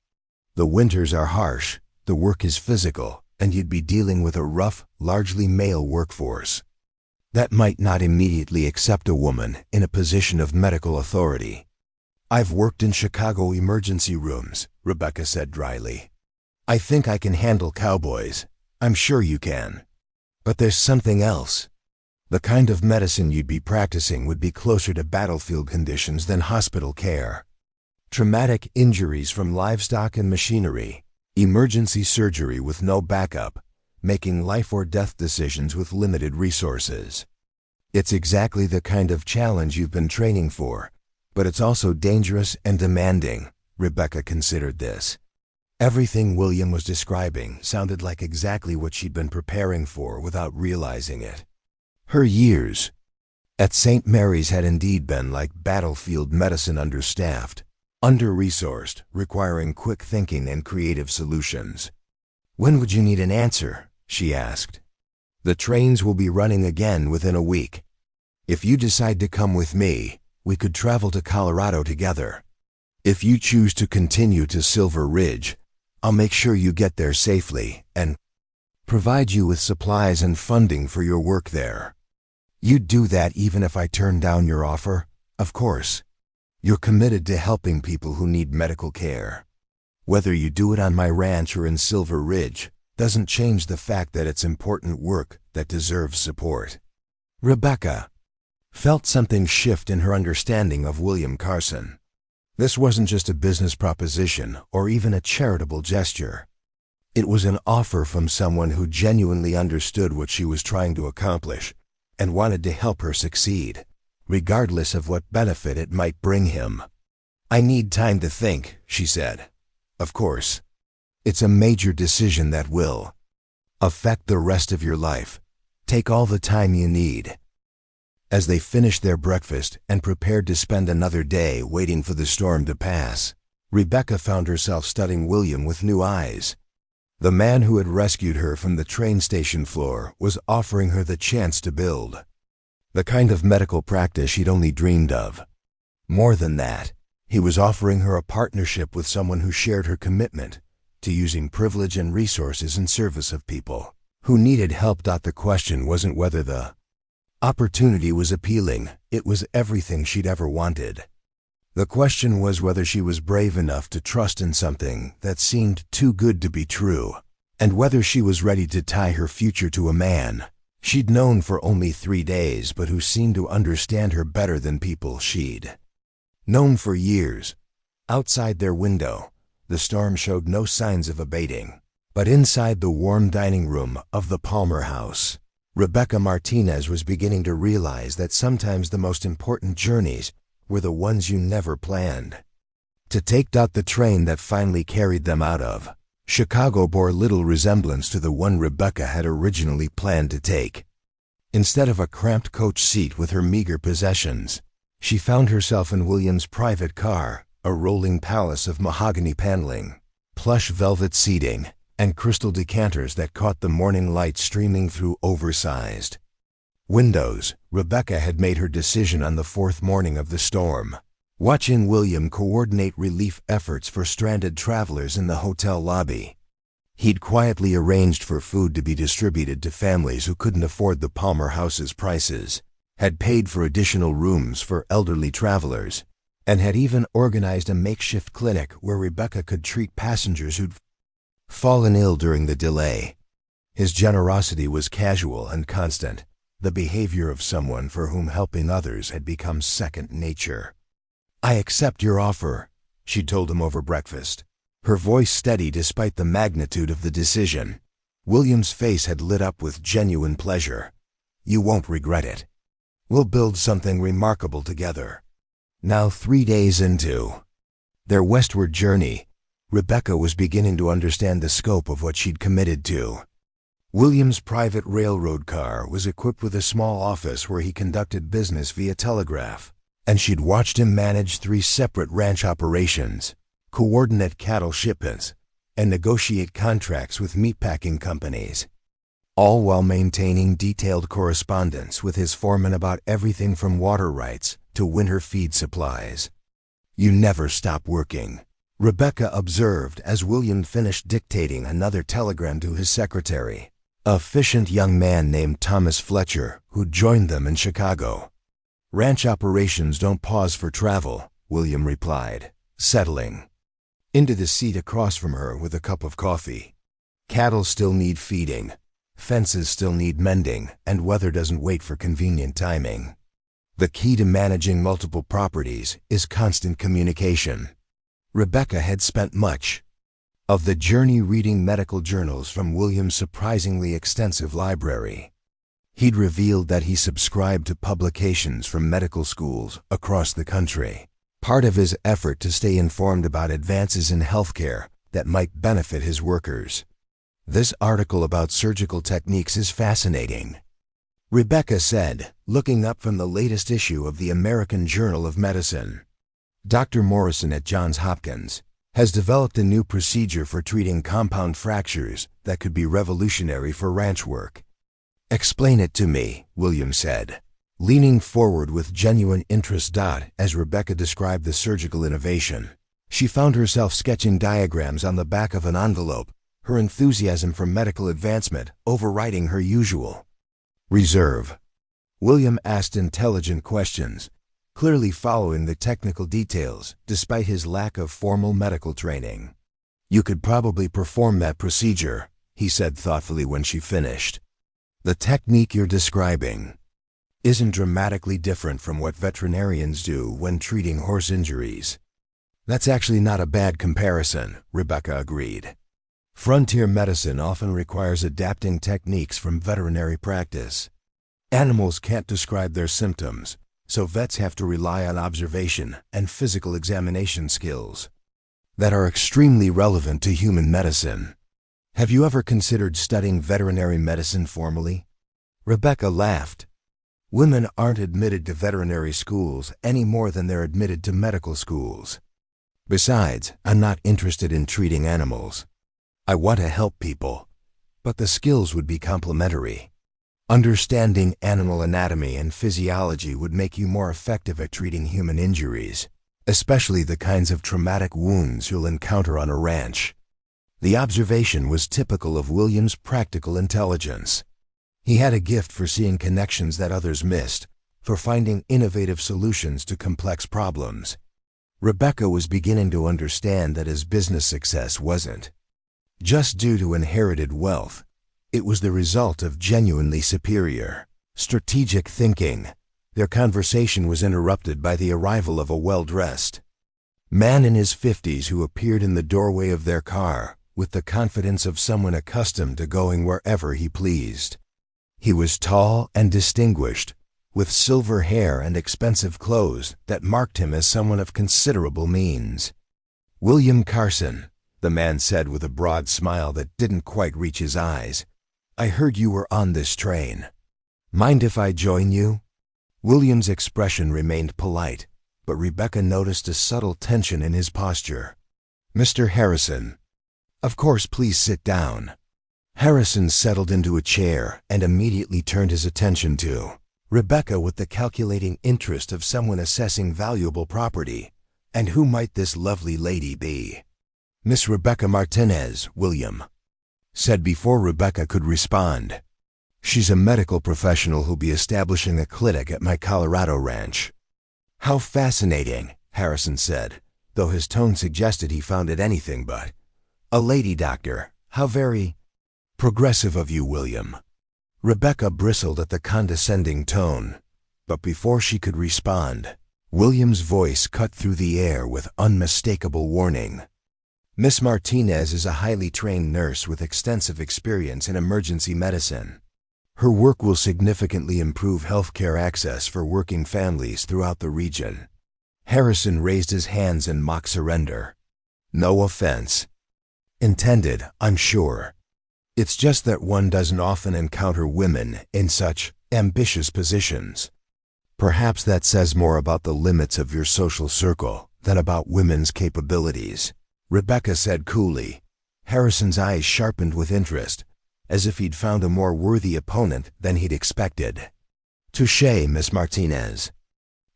The winters are harsh, the work is physical, and you'd be dealing with a rough, largely male workforce that might not immediately accept a woman in a position of medical authority." "I've worked in Chicago emergency rooms," Rebecca said dryly. "I think I can handle cowboys." "I'm sure you can. But there's something else. The kind of medicine you'd be practicing would be closer to battlefield conditions than hospital care. Traumatic injuries from livestock and machinery, emergency surgery with no backup, making life or death decisions with limited resources. It's exactly the kind of challenge you've been training for, but it's also dangerous and demanding." Rebecca considered this. Everything William was describing sounded like exactly what she'd been preparing for without realizing it. Her years at St. Mary's had indeed been like battlefield medicine, understaffed, under-resourced, requiring quick thinking and creative solutions. "When would you need an answer?" she asked. "The trains will be running again within a week. If you decide to come with me, we could travel to Colorado together. If you choose to continue to Silver Ridge, I'll make sure you get there safely and provide you with supplies and funding for your work there." "You'd do that even if I turned down your offer?" "Of course. You're committed to helping people who need medical care. Whether you do it on my ranch or in Silver Ridge doesn't change the fact that it's important work that deserves support." Rebecca felt something shift in her understanding of William Carson. This wasn't just a business proposition or even a charitable gesture. It was an offer from someone who genuinely understood what she was trying to accomplish and wanted to help her succeed, regardless of what benefit it might bring him. "I need time to think," she said. "Of course. It's a major decision that will affect the rest of your life. Take all the time you need." As they finished their breakfast and prepared to spend another day waiting for the storm to pass, Rebecca found herself studying William with new eyes. The man who had rescued her from the train station floor was offering her the chance to build the kind of medical practice she'd only dreamed of. More than that, he was offering her a partnership with someone who shared her commitment to using privilege and resources in service of people who needed help. The question wasn't whether the opportunity was appealing, it was everything she'd ever wanted. The question was whether she was brave enough to trust in something that seemed too good to be true, and whether she was ready to tie her future to a man she'd known for only 3 days but who seemed to understand her better than people she'd known for years. Outside their window, the storm showed no signs of abating, but inside the warm dining room of the Palmer house, Rebecca Martinez was beginning to realize that sometimes the most important journeys were the ones you never planned to take. The train that finally carried them out of Chicago bore little resemblance to the one Rebecca had originally planned to take. Instead of a cramped coach seat with her meager possessions, she found herself in William's private car, a rolling palace of mahogany paneling. plush velvet seating, and crystal decanters that caught the morning light streaming through oversized windows. Rebecca had made her decision on the fourth morning of the storm, watching William coordinate relief efforts for stranded travelers in the hotel lobby. He'd quietly arranged for food to be distributed to families who couldn't afford the Palmer House's prices, had paid for additional rooms for elderly travelers, and had even organized a makeshift clinic where Rebecca could treat passengers who'd fallen ill during the delay. His generosity was casual and constant, the behavior of someone for whom helping others had become second nature. "I accept your offer," she told him over breakfast, her voice steady despite the magnitude of the decision. William's face had lit up with genuine pleasure. "You won't regret it. We'll build something remarkable together." Now 3 days into their westward journey, Rebecca was beginning to understand the scope of what she'd committed to. William's private railroad car was equipped with a small office where he conducted business via telegraph, and she'd watched him manage 3 separate ranch operations, coordinate cattle shipments, and negotiate contracts with meatpacking companies, all while maintaining detailed correspondence with his foreman about everything from water rights to winter feed supplies. "You never stop working," Rebecca observed as William finished dictating another telegram to his secretary, a efficient young man named Thomas Fletcher, who'd joined them in Chicago. "Ranch operations don't pause for travel," William replied, settling into the seat across from her with a cup of coffee. "Cattle still need feeding, fences still need mending, and weather doesn't wait for convenient timing. The key to managing multiple properties is constant communication." Rebecca had spent much of the journey reading medical journals from William's surprisingly extensive library. He'd revealed that he subscribed to publications from medical schools across the country, part of his effort to stay informed about advances in healthcare that might benefit his workers. "This article about surgical techniques is fascinating," Rebecca said, looking up from the latest issue of the American Journal of Medicine. "Dr. Morrison at Johns Hopkins has developed a new procedure for treating compound fractures that could be revolutionary for ranch work." "Explain it to me," William said, leaning forward with genuine interest. As Rebecca described the surgical innovation, she found herself sketching diagrams on the back of an envelope, her enthusiasm for medical advancement overriding her usual reserve. William asked intelligent questions, clearly following the technical details despite his lack of formal medical training. "You could probably perform that procedure," he said thoughtfully when she finished. "The technique you're describing isn't dramatically different from what veterinarians do when treating horse injuries." "That's actually not a bad comparison," Rebecca agreed. "Frontier medicine often requires adapting techniques from veterinary practice. Animals can't describe their symptoms, so vets have to rely on observation and physical examination skills that are extremely relevant to human medicine. Have you ever considered studying veterinary medicine formally?" Rebecca laughed. "Women aren't admitted to veterinary schools any more than they're admitted to medical schools. Besides, I'm not interested in treating animals. I want to help people, but the skills would be complementary. Understanding animal anatomy and physiology would make you more effective at treating human injuries, especially the kinds of traumatic wounds you'll encounter on a ranch." The observation was typical of William's practical intelligence. He had a gift for seeing connections that others missed, for finding innovative solutions to complex problems. Rebecca was beginning to understand that his business success wasn't just due to inherited wealth. It was the result of genuinely superior, strategic thinking. Their conversation was interrupted by the arrival of a well-dressed man in his 50s who appeared in the doorway of their car with the confidence of someone accustomed to going wherever he pleased. He was tall and distinguished, with silver hair and expensive clothes that marked him as someone of considerable means. "William Carson," the man said with a broad smile that didn't quite reach his eyes. "I heard you were on this train. Mind if I join you?" William's expression remained polite, but Rebecca noticed a subtle tension in his posture. "Mr. Harrison," Of course, please sit down. Harrison settled into a chair and immediately turned his attention to Rebecca with the calculating interest of someone assessing valuable property. And who might this lovely lady be? Miss Rebecca Martinez, William said before Rebecca could respond. She's a medical professional who'll be establishing a clinic at my Colorado ranch. How fascinating, Harrison said, though his tone suggested he found it anything but a lady doctor. How very progressive of you, William. Rebecca bristled at the condescending tone, but before she could respond, William's voice cut through the air with unmistakable warning. Miss Martinez is a highly trained nurse with extensive experience in emergency medicine. Her work will significantly improve healthcare access for working families throughout the region. Harrison raised his hands in mock surrender. No offense intended, I'm sure. It's just that one doesn't often encounter women in such ambitious positions. Perhaps that says more about the limits of your social circle than about women's capabilities, Rebecca said coolly. Harrison's eyes sharpened with interest, as if he'd found a more worthy opponent than he'd expected. Touché, Miss Martinez.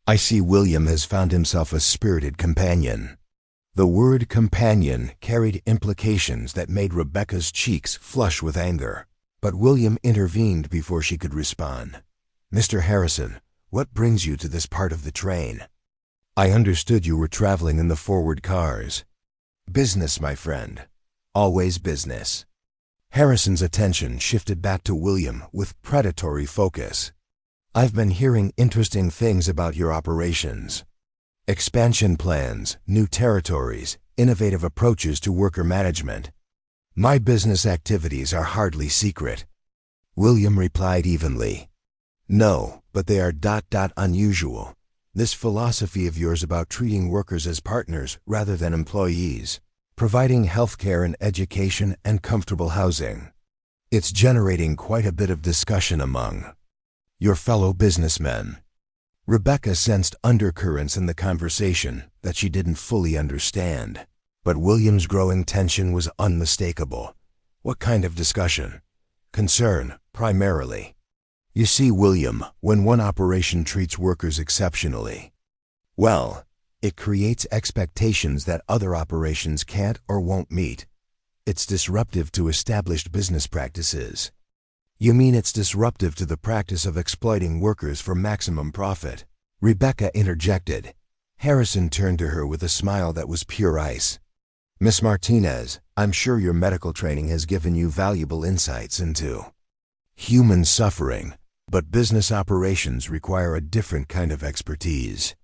I see William has found himself a spirited companion. The word companion carried implications that made Rebecca's cheeks flush with anger, but William intervened before she could respond. Mr. Harrison, what brings you to this part of the train? I understood you were traveling in the forward cars. Business, my friend. Always business. Harrison's attention shifted back to William with predatory focus. I've been hearing interesting things about your operations. Expansion plans, new territories, innovative approaches to worker management. My business activities are hardly secret. William replied evenly. No, but they are unusual. This philosophy of yours about treating workers as partners rather than employees, providing healthcare and education and comfortable housing. It's generating quite a bit of discussion among your fellow businessmen. Rebecca sensed undercurrents in the conversation that she didn't fully understand, but William's growing tension was unmistakable. What kind of discussion? Concern, primarily. You see, William, when one operation treats workers exceptionally, well, it creates expectations that other operations can't or won't meet. It's disruptive to established business practices. You mean it's disruptive to the practice of exploiting workers for maximum profit? Rebecca interjected. Harrison turned to her with a smile that was pure ice. Miss Martinez, I'm sure your medical training has given you valuable insights into human suffering, but business operations require a different kind of expertise.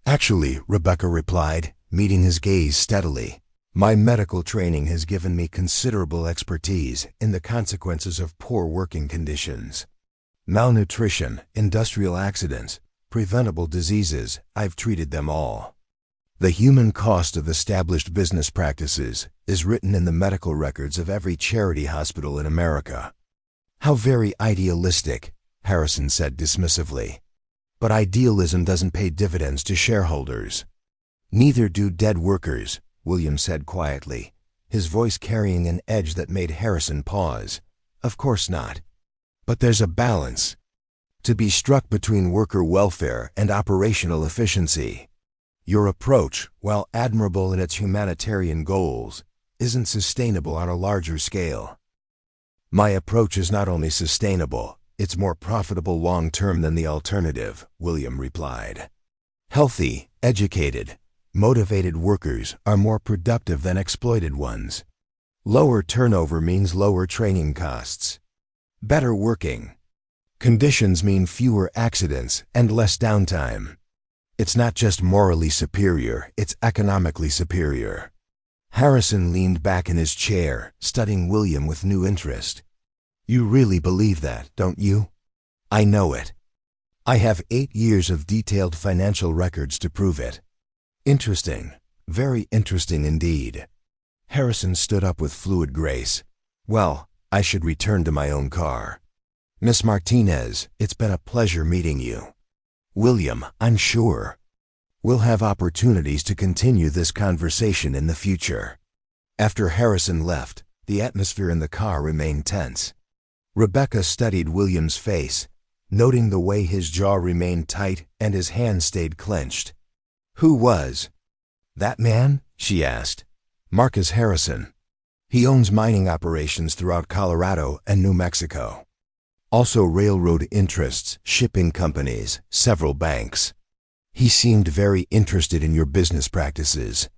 Actually, Rebecca replied, meeting his gaze steadily, my medical training has given me considerable expertise in the consequences of poor working conditions. Malnutrition, industrial accidents, preventable diseases, I've treated them all. The human cost of established business practices is written in the medical records of every charity hospital in America. How very idealistic, Harrison said dismissively. But idealism doesn't pay dividends to shareholders. Neither do dead workers, William said quietly, his voice carrying an edge that made Harrison pause. Of course not. But there's a balance to be struck between worker welfare and operational efficiency. Your approach, while admirable in its humanitarian goals, isn't sustainable on a larger scale. My approach is not only sustainable, it's more profitable long-term than the alternative, William replied. Healthy, educated, motivated workers are more productive than exploited ones. Lower turnover means lower training costs. Better working conditions mean fewer accidents and less downtime. It's not just morally superior, it's economically superior. Harrison leaned back in his chair, studying William with new interest. You really believe that, don't you? I know it. I have 8 years of detailed financial records to prove it. Interesting. Very interesting indeed. Harrison stood up with fluid grace. Well, I should return to my own car. Miss Martinez, it's been a pleasure meeting you. William, I'm sure we'll have opportunities to continue this conversation in the future. After Harrison left, the atmosphere in the car remained tense. Rebecca studied William's face, noting the way his jaw remained tight and his hands stayed clenched. "Who was that man?" she asked. "Marcus Harrison. He owns mining operations throughout Colorado and New Mexico. Also railroad interests, shipping companies, several banks. He seemed very interested in your business practices."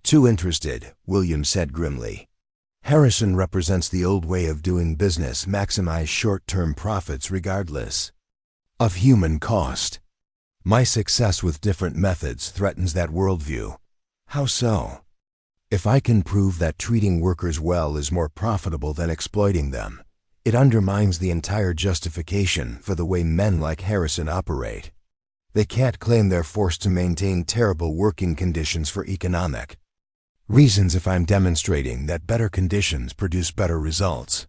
"Too interested," William said grimly. "Harrison represents the old way of doing business, maximize short-term profits regardless of human cost. My success with different methods threatens that worldview." "How so?" "If I can prove that treating workers well is more profitable than exploiting them, it undermines the entire justification for the way men like Harrison operate. They can't claim they're forced to maintain terrible working conditions for economic reasons if I'm demonstrating that better conditions produce better results."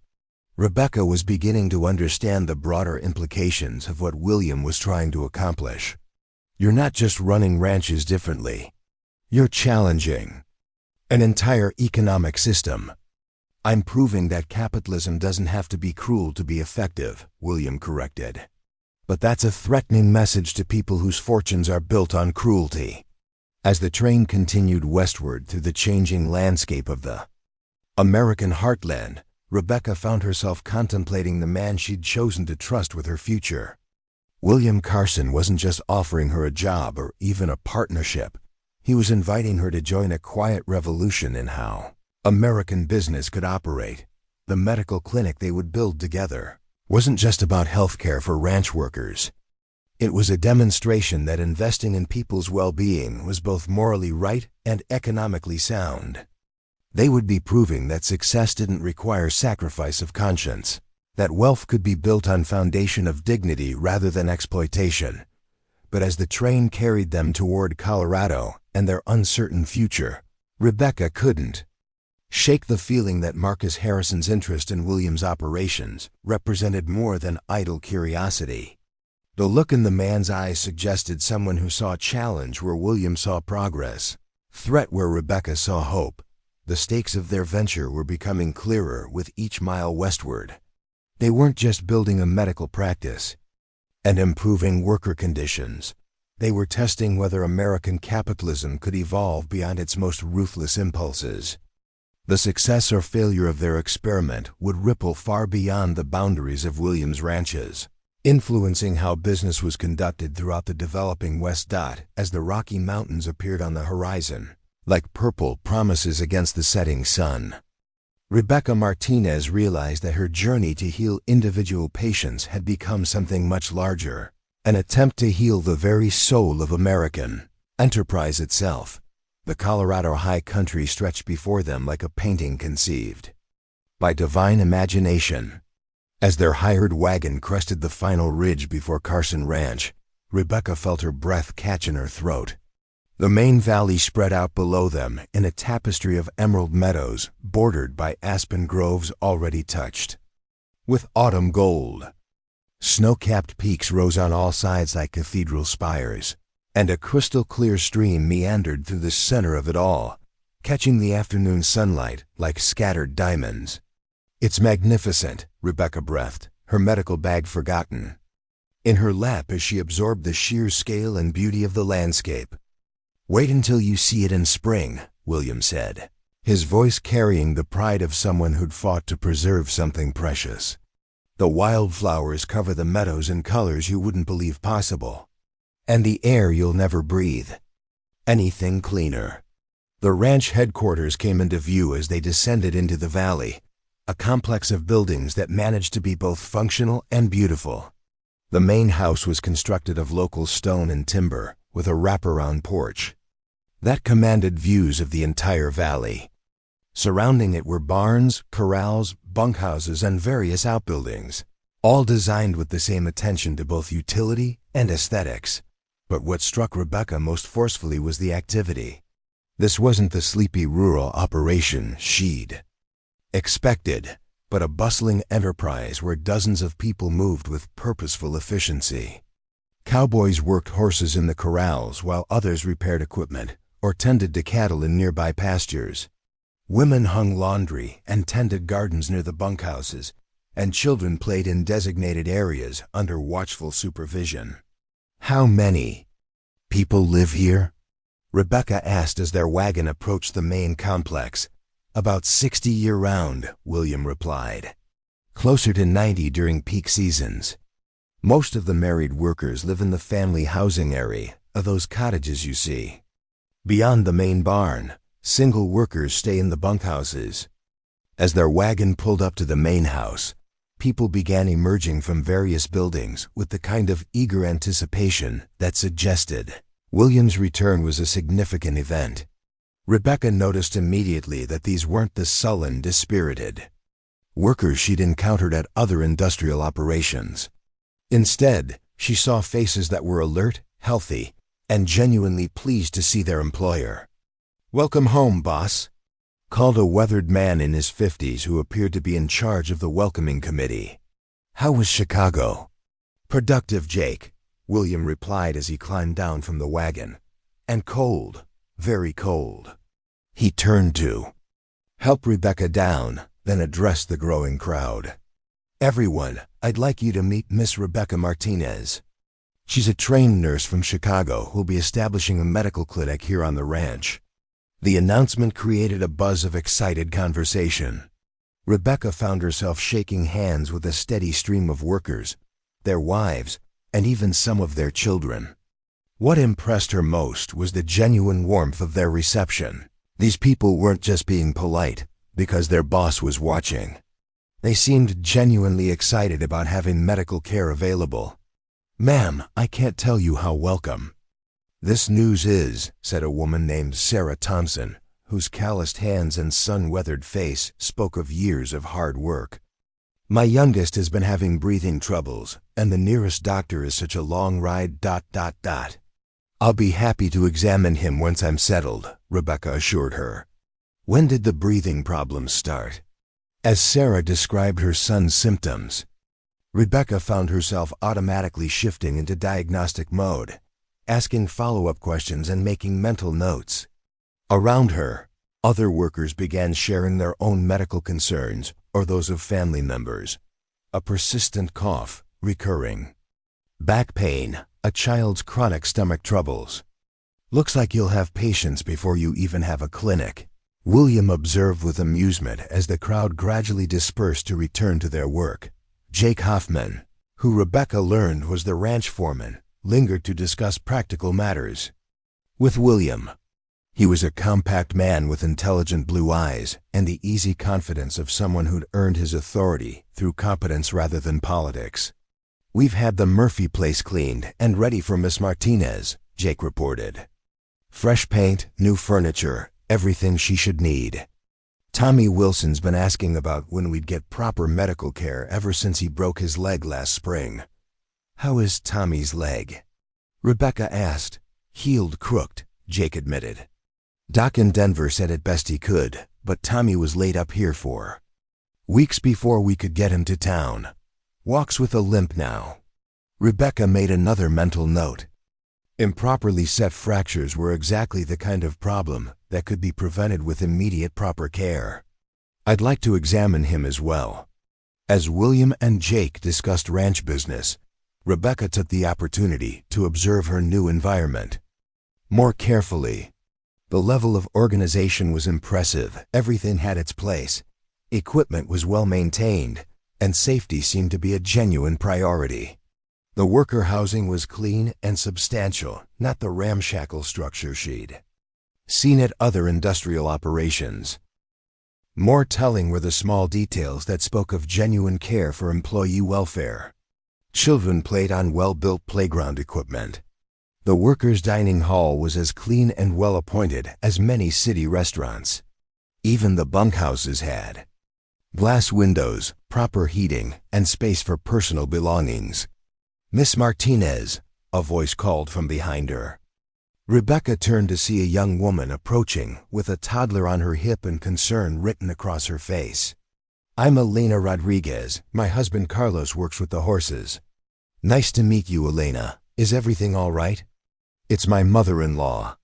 Rebecca was beginning to understand the broader implications of what William was trying to accomplish. "You're not just running ranches differently. You're challenging an entire economic system." "I'm proving that capitalism doesn't have to be cruel to be effective," William corrected. "But that's a threatening message to people whose fortunes are built on cruelty." As the train continued westward through the changing landscape of the American heartland, Rebecca found herself contemplating the man she'd chosen to trust with her future. William Carson wasn't just offering her a job or even a partnership. He was inviting her to join a quiet revolution in how American business could operate. The medical clinic they would build together wasn't just about healthcare for ranch workers. It was a demonstration that investing in people's well-being was both morally right and economically sound. They would be proving that success didn't require sacrifice of conscience, that wealth could be built on foundation of dignity rather than exploitation. But as the train carried them toward Colorado and their uncertain future, Rebecca couldn't shake the feeling that Marcus Harrison's interest in William's operations represented more than idle curiosity. The look in the man's eyes suggested someone who saw challenge where William saw progress, threat where Rebecca saw hope. The stakes of their venture were becoming clearer with each mile westward. They weren't just building a medical practice and improving worker conditions. They were testing whether American capitalism could evolve beyond its most ruthless impulses. The success or failure of their experiment would ripple far beyond the boundaries of William's ranches, influencing how business was conducted throughout the developing West. As the Rocky Mountains appeared on the horizon, like purple promises against the setting sun, Rebecca Martinez realized that her journey to heal individual patients had become something much larger, an attempt to heal the very soul of American enterprise itself. The Colorado high country stretched before them like a painting conceived by divine imagination. As their hired wagon crested the final ridge before Carson Ranch, Rebecca felt her breath catch in her throat. The main valley spread out below them in a tapestry of emerald meadows bordered by aspen groves already touched with autumn gold. Snow-capped peaks rose on all sides like cathedral spires, and a crystal-clear stream meandered through the center of it all, catching the afternoon sunlight like scattered diamonds. "It's magnificent," Rebecca breathed, her medical bag forgotten in her lap as she absorbed the sheer scale and beauty of the landscape. "Wait until you see it in spring," William said, his voice carrying the pride of someone who'd fought to preserve something precious. "The wildflowers cover the meadows in colors you wouldn't believe possible, and the air you'll never breathe anything cleaner." The ranch headquarters came into view as they descended into the valley, a complex of buildings that managed to be both functional and beautiful. The main house was constructed of local stone and timber, with a wraparound porch that commanded views of the entire valley. Surrounding it were barns, corrals, bunkhouses, and various outbuildings, all designed with the same attention to both utility and aesthetics. But what struck Rebecca most forcefully was the activity. This wasn't the sleepy rural operation she'd expected, but a bustling enterprise where dozens of people moved with purposeful efficiency. Cowboys worked horses in the corrals while others repaired equipment or tended to cattle in nearby pastures. Women hung laundry and tended gardens near the bunkhouses, and children played in designated areas under watchful supervision. "How many people live here?" Rebecca asked as their wagon approached the main complex. "About 60 year-round," William replied. "Closer to 90 during peak seasons. Most of the married workers live in the family housing area, those cottages you see. Beyond the main barn, single workers stay in the bunkhouses." As their wagon pulled up to the main house, people began emerging from various buildings with the kind of eager anticipation that suggested William's return was a significant event. Rebecca noticed immediately that these weren't the sullen, dispirited workers she'd encountered at other industrial operations. Instead, she saw faces that were alert, healthy, and genuinely pleased to see their employer. "Welcome home, boss," called a weathered man in his 50s who appeared to be in charge of the welcoming committee. "How was Chicago?" "Productive, Jake," William replied as he climbed down from the wagon. "And cold, very cold." He turned to help Rebecca down, then addressed the growing crowd. "Everyone, I'd like you to meet Miss Rebecca Martinez. She's a trained nurse from Chicago who'll be establishing a medical clinic here on the ranch." The announcement created a buzz of excited conversation. Rebecca found herself shaking hands with a steady stream of workers, their wives, and even some of their children. What impressed her most was the genuine warmth of their reception. These people weren't just being polite because their boss was watching. They seemed genuinely excited about having medical care available. "Ma'am, I can't tell you how welcome this news is," said a woman named Sarah Thompson, whose calloused hands and sun-weathered face spoke of years of hard work. "My youngest has been having breathing troubles, and the nearest doctor is such a long ride. I'll be happy to examine him once I'm settled," Rebecca assured her. "When did the breathing problems start?" As Sarah described her son's symptoms, Rebecca found herself automatically shifting into diagnostic mode, asking follow-up questions and making mental notes. Around her, other workers began sharing their own medical concerns or those of family members. A persistent cough, recurring. Back pain, a child's chronic stomach troubles. "Looks like you'll have patients before you even have a clinic," William observed with amusement as the crowd gradually dispersed to return to their work. Jake Hoffman, who Rebecca learned was the ranch foreman, lingered to discuss practical matters with William. He was a compact man with intelligent blue eyes and the easy confidence of someone who'd earned his authority through competence rather than politics. "We've had the Murphy place cleaned and ready for Miss Martinez," Jake reported. "Fresh paint, new furniture, everything she should need. Tommy Wilson's been asking about when we'd get proper medical care ever since he broke his leg last spring." "How is Tommy's leg?" Rebecca asked. "Healed crooked," Jake admitted. "Doc in Denver said it best he could, but Tommy was laid up here for weeks before we could get him to town. Walks with a limp now." Rebecca made another mental note. Improperly set fractures were exactly the kind of problem that could be prevented with immediate proper care. "I'd like to examine him as well." As William and Jake discussed ranch business, Rebecca took the opportunity to observe her new environment more carefully. The level of organization was impressive, everything had its place, equipment was well maintained, and safety seemed to be a genuine priority. The worker housing was clean and substantial, not the ramshackle structure she'd seen at other industrial operations. More telling were the small details that spoke of genuine care for employee welfare. Children played on well-built playground equipment. The workers' dining hall was as clean and well-appointed as many city restaurants. Even the bunkhouses had glass windows, proper heating, and space for personal belongings. "Miss Martinez," a voice called from behind her. Rebecca turned to see a young woman approaching with a toddler on her hip and concern written across her face. "I'm Elena Rodriguez. My husband Carlos works with the horses." "Nice to meet you, Elena. Is everything all right?" "It's my mother-in-law,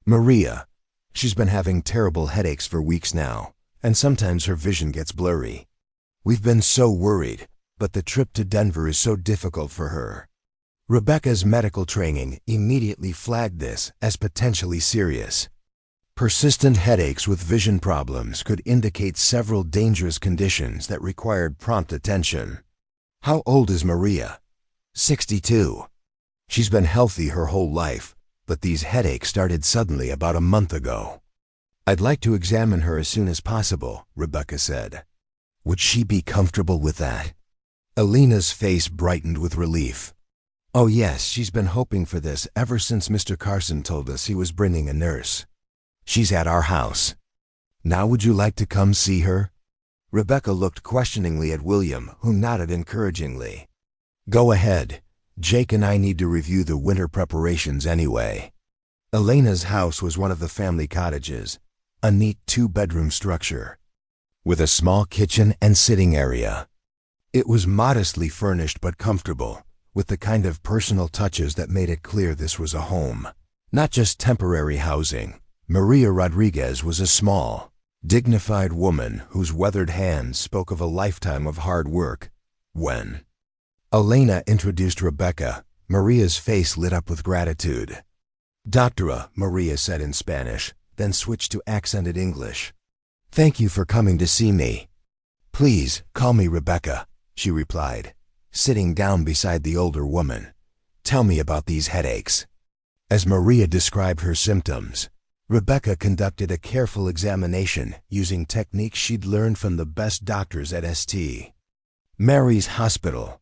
Maria. She's been having terrible headaches for weeks now, and sometimes her vision gets blurry. We've been so worried, but the trip to Denver is so difficult for her." Rebecca's medical training immediately flagged this as potentially serious. Persistent headaches with vision problems could indicate several dangerous conditions that required prompt attention. "How old is Maria?" 62. "She's been healthy her whole life, but these headaches started suddenly about a month ago." "I'd like to examine her as soon as possible," Rebecca said. "Would she be comfortable with that?" Elena's face brightened with relief. "Oh yes, she's been hoping for this ever since Mr. Carson told us he was bringing a nurse. She's at our house. Now would you like to come see her?" Rebecca looked questioningly at William, who nodded encouragingly. "Go ahead. Jake and I need to review the winter preparations anyway." Elena's house was one of the family cottages, a neat 2-bedroom structure, with a small kitchen and sitting area. It was modestly furnished but comfortable, with the kind of personal touches that made it clear this was a home, not just temporary housing. Maria Rodriguez was a small, dignified woman whose weathered hands spoke of a lifetime of hard work. When Elena introduced Rebecca, Maria's face lit up with gratitude. "Doctora," Maria said in Spanish, then switched to accented English. "Thank you for coming to see me." "Please, call me Rebecca," she replied, sitting down beside the older woman. "Tell me about these headaches." As Maria described her symptoms, Rebecca conducted a careful examination using techniques she'd learned from the best doctors at St. Mary's Hospital.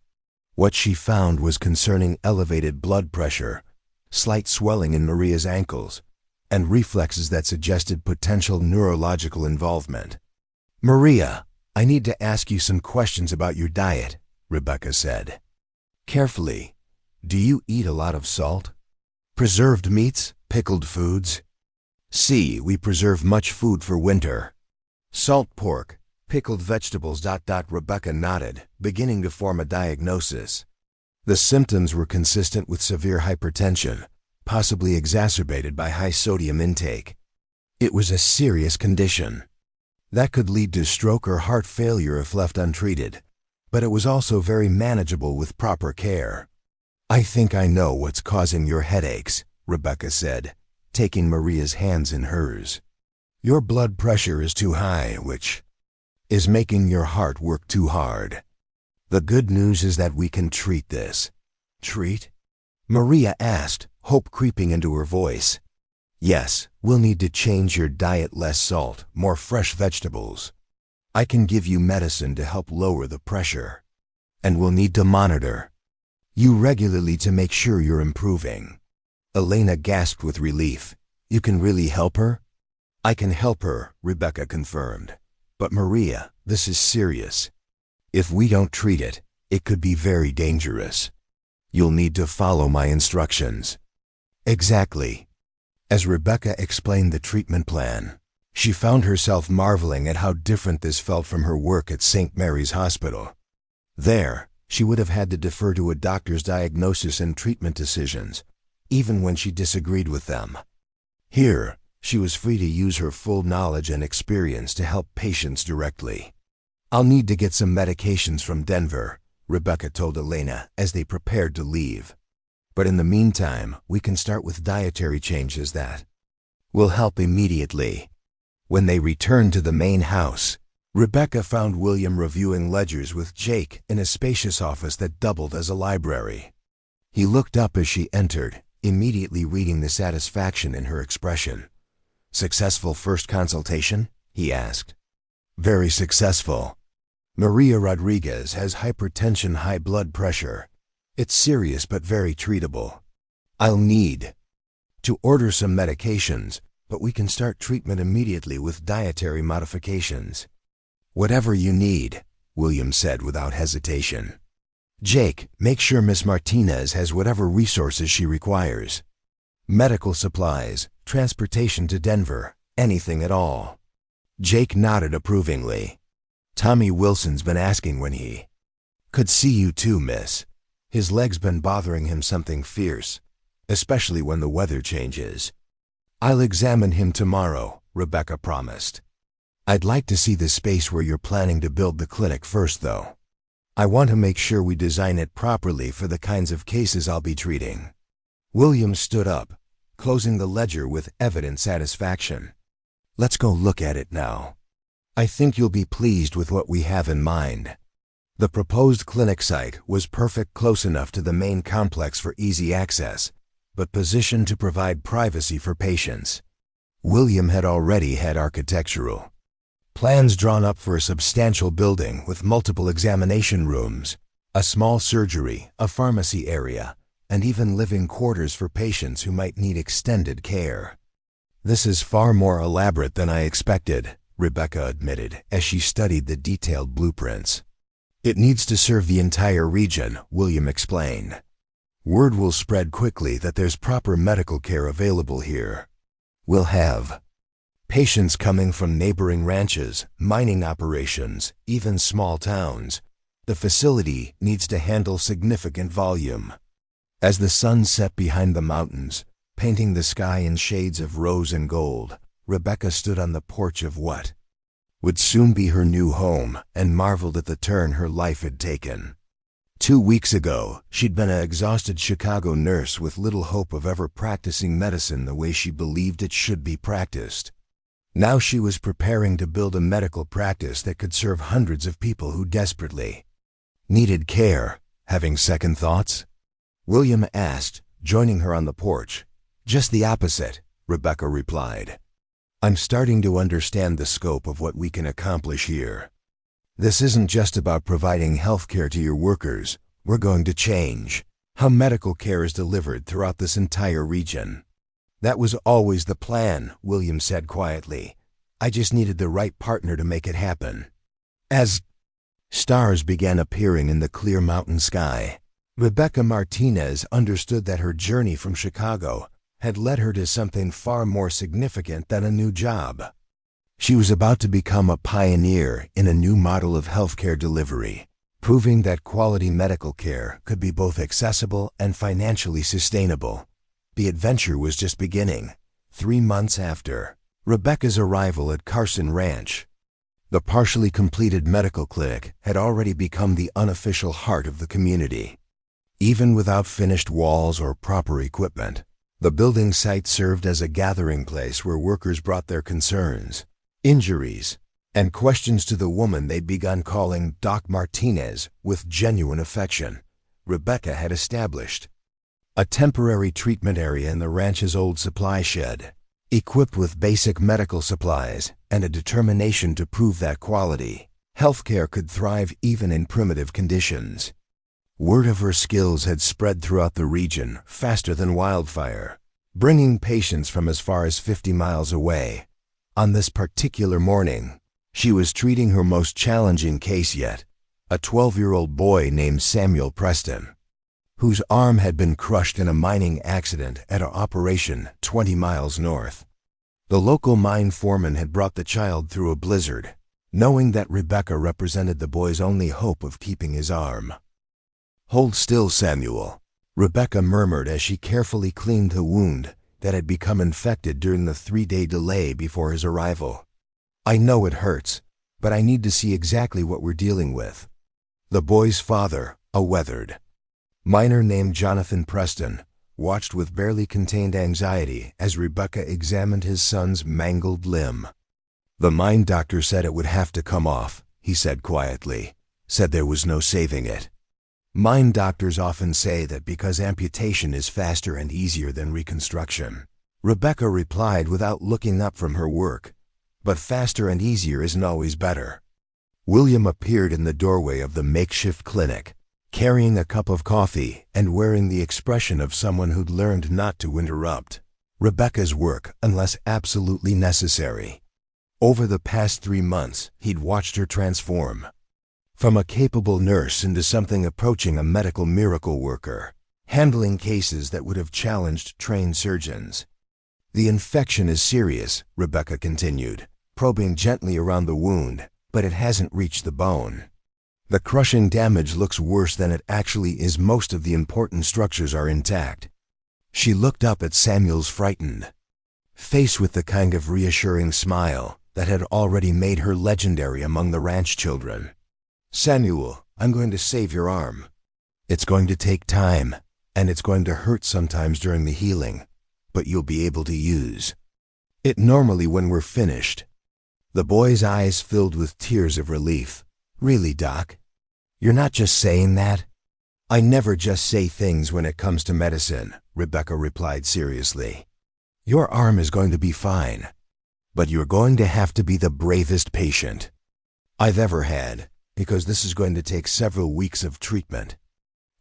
What she found was concerning elevated blood pressure, slight swelling in Maria's ankles, and reflexes that suggested potential neurological involvement. "Maria, I need to ask you some questions about your diet," Rebecca said. "Carefully. Do you eat a lot of salt? Preserved meats? Pickled foods?" "See, we preserve much food for winter. Salt pork, pickled vegetables. Rebecca nodded, beginning to form a diagnosis. The symptoms were consistent with severe hypertension, possibly exacerbated by high sodium intake. It was a serious condition that could lead to stroke or heart failure if left untreated, but it was also very manageable with proper care. "I think I know what's causing your headaches," Rebecca said, taking Maria's hands in hers. "Your blood pressure is too high, which is making your heart work too hard. The good news is that we can treat this." "Treat?" Maria asked, hope creeping into her voice. "Yes, we'll need to change your diet, less salt, more fresh vegetables. I can give you medicine to help lower the pressure. And we'll need to monitor you regularly to make sure you're improving." Elena gasped with relief. "You can really help her?" "I can help her," Rebecca confirmed. "But Maria, this is serious. If we don't treat it, it could be very dangerous. You'll need to follow my instructions." "Exactly." As Rebecca explained the treatment plan, she found herself marveling at how different this felt from her work at St. Mary's Hospital. There, she would have had to defer to a doctor's diagnosis and treatment decisions, even when she disagreed with them. Here, she was free to use her full knowledge and experience to help patients directly. "I'll need to get some medications from Denver," Rebecca told Elena as they prepared to leave. "But in the meantime, we can start with dietary changes that will help immediately." When they returned to the main house, Rebecca found William reviewing ledgers with Jake in a spacious office that doubled as a library. He looked up as she entered, immediately reading the satisfaction in her expression. "Successful first consultation?" he asked. "Very successful. Maria Rodriguez has hypertension, high blood pressure. It's serious but very treatable. I'll need to order some medications, but we can start treatment immediately with dietary modifications." "Whatever you need," William said without hesitation. "Jake, make sure Miss Martinez has whatever resources she requires. Medical supplies, transportation to Denver, anything at all." Jake nodded approvingly. "Tommy Wilson's been asking when he could see you too, miss. His leg's been bothering him something fierce, especially when the weather changes." I'll examine him tomorrow, Rebecca promised. I'd like to see the space where you're planning to build the clinic first, though. I want to make sure we design it properly for the kinds of cases I'll be treating. William stood up, closing the ledger with evident satisfaction. Let's go look at it now. I think you'll be pleased with what we have in mind. The proposed clinic site was perfect, close enough to the main complex for easy access, but positioned to provide privacy for patients. William had already had architectural plans drawn up for a substantial building with multiple examination rooms, a small surgery, a pharmacy area, and even living quarters for patients who might need extended care. This is far more elaborate than I expected, Rebecca admitted as she studied the detailed blueprints. It needs to serve the entire region, William explained. Word will spread quickly that there's proper medical care available here. We'll have patients coming from neighboring ranches, mining operations, even small towns. The facility needs to handle significant volume. As the sun set behind the mountains, painting the sky in shades of rose and gold, Rebecca stood on the porch of what would soon be her new home and marveled at the turn her life had taken. 2 weeks ago, she'd been an exhausted Chicago nurse with little hope of ever practicing medicine the way she believed it should be practiced. Now she was preparing to build a medical practice that could serve hundreds of people who desperately needed care. Having second thoughts? William asked, joining her on the porch. Just the opposite, Rebecca replied. I'm starting to understand the scope of what we can accomplish here. This isn't just about providing health care to your workers. We're going to change how medical care is delivered throughout this entire region. That was always the plan, William said quietly. I just needed the right partner to make it happen. As stars began appearing in the clear mountain sky, Rebecca Martinez understood that her journey from Chicago had led her to something far more significant than a new job. She was about to become a pioneer in a new model of healthcare delivery, proving that quality medical care could be both accessible and financially sustainable. The adventure was just beginning. 3 months after Rebecca's arrival at Carson Ranch, the partially completed medical clinic had already become the unofficial heart of the community. Even without finished walls or proper equipment, the building site served as a gathering place where workers brought their concerns, injuries, and questions to the woman they'd begun calling Doc Martinez with genuine affection. Rebecca had established a temporary treatment area in the ranch's old supply shed, equipped with basic medical supplies and a determination to prove that quality healthcare could thrive even in primitive conditions. Word of her skills had spread throughout the region faster than wildfire, bringing patients from as far as 50 miles away. On this particular morning, she was treating her most challenging case yet, a 12-year-old boy named Samuel Preston, whose arm had been crushed in a mining accident at an operation 20 miles north. The local mine foreman had brought the child through a blizzard, knowing that Rebecca represented the boy's only hope of keeping his arm. Hold still, Samuel, Rebecca murmured as she carefully cleaned the wound that had become infected during the 3-day delay before his arrival. I know it hurts, but I need to see exactly what we're dealing with. The boy's father, a weathered miner named Jonathan Preston, watched with barely contained anxiety as Rebecca examined his son's mangled limb. The mine doctor said it would have to come off, he said quietly, said there was no saving it. Mine doctors often say that because amputation is faster and easier than reconstruction. Rebecca replied without looking up from her work, but faster and easier isn't always better. William appeared in the doorway of the makeshift clinic, carrying a cup of coffee and wearing the expression of someone who'd learned not to interrupt Rebecca's work unless absolutely necessary. Over the past 3 months, he'd watched her transform from a capable nurse into something approaching a medical miracle worker, handling cases that would have challenged trained surgeons. The infection is serious, Rebecca continued, probing gently around the wound, but it hasn't reached the bone. The crushing damage looks worse than it actually is. Most of the important structures are intact. She looked up at Samuel's frightened faced with the kind of reassuring smile that had already made her legendary among the ranch children. "Samuel, I'm going to save your arm. It's going to take time, and it's going to hurt sometimes during the healing, but you'll be able to use it normally when we're finished." The boy's eyes filled with tears of relief. "Really, Doc? You're not just saying that?" "I never just say things when it comes to medicine," Rebecca replied seriously. "Your arm is going to be fine, but you're going to have to be the bravest patient I've ever had, because this is going to take several weeks of treatment."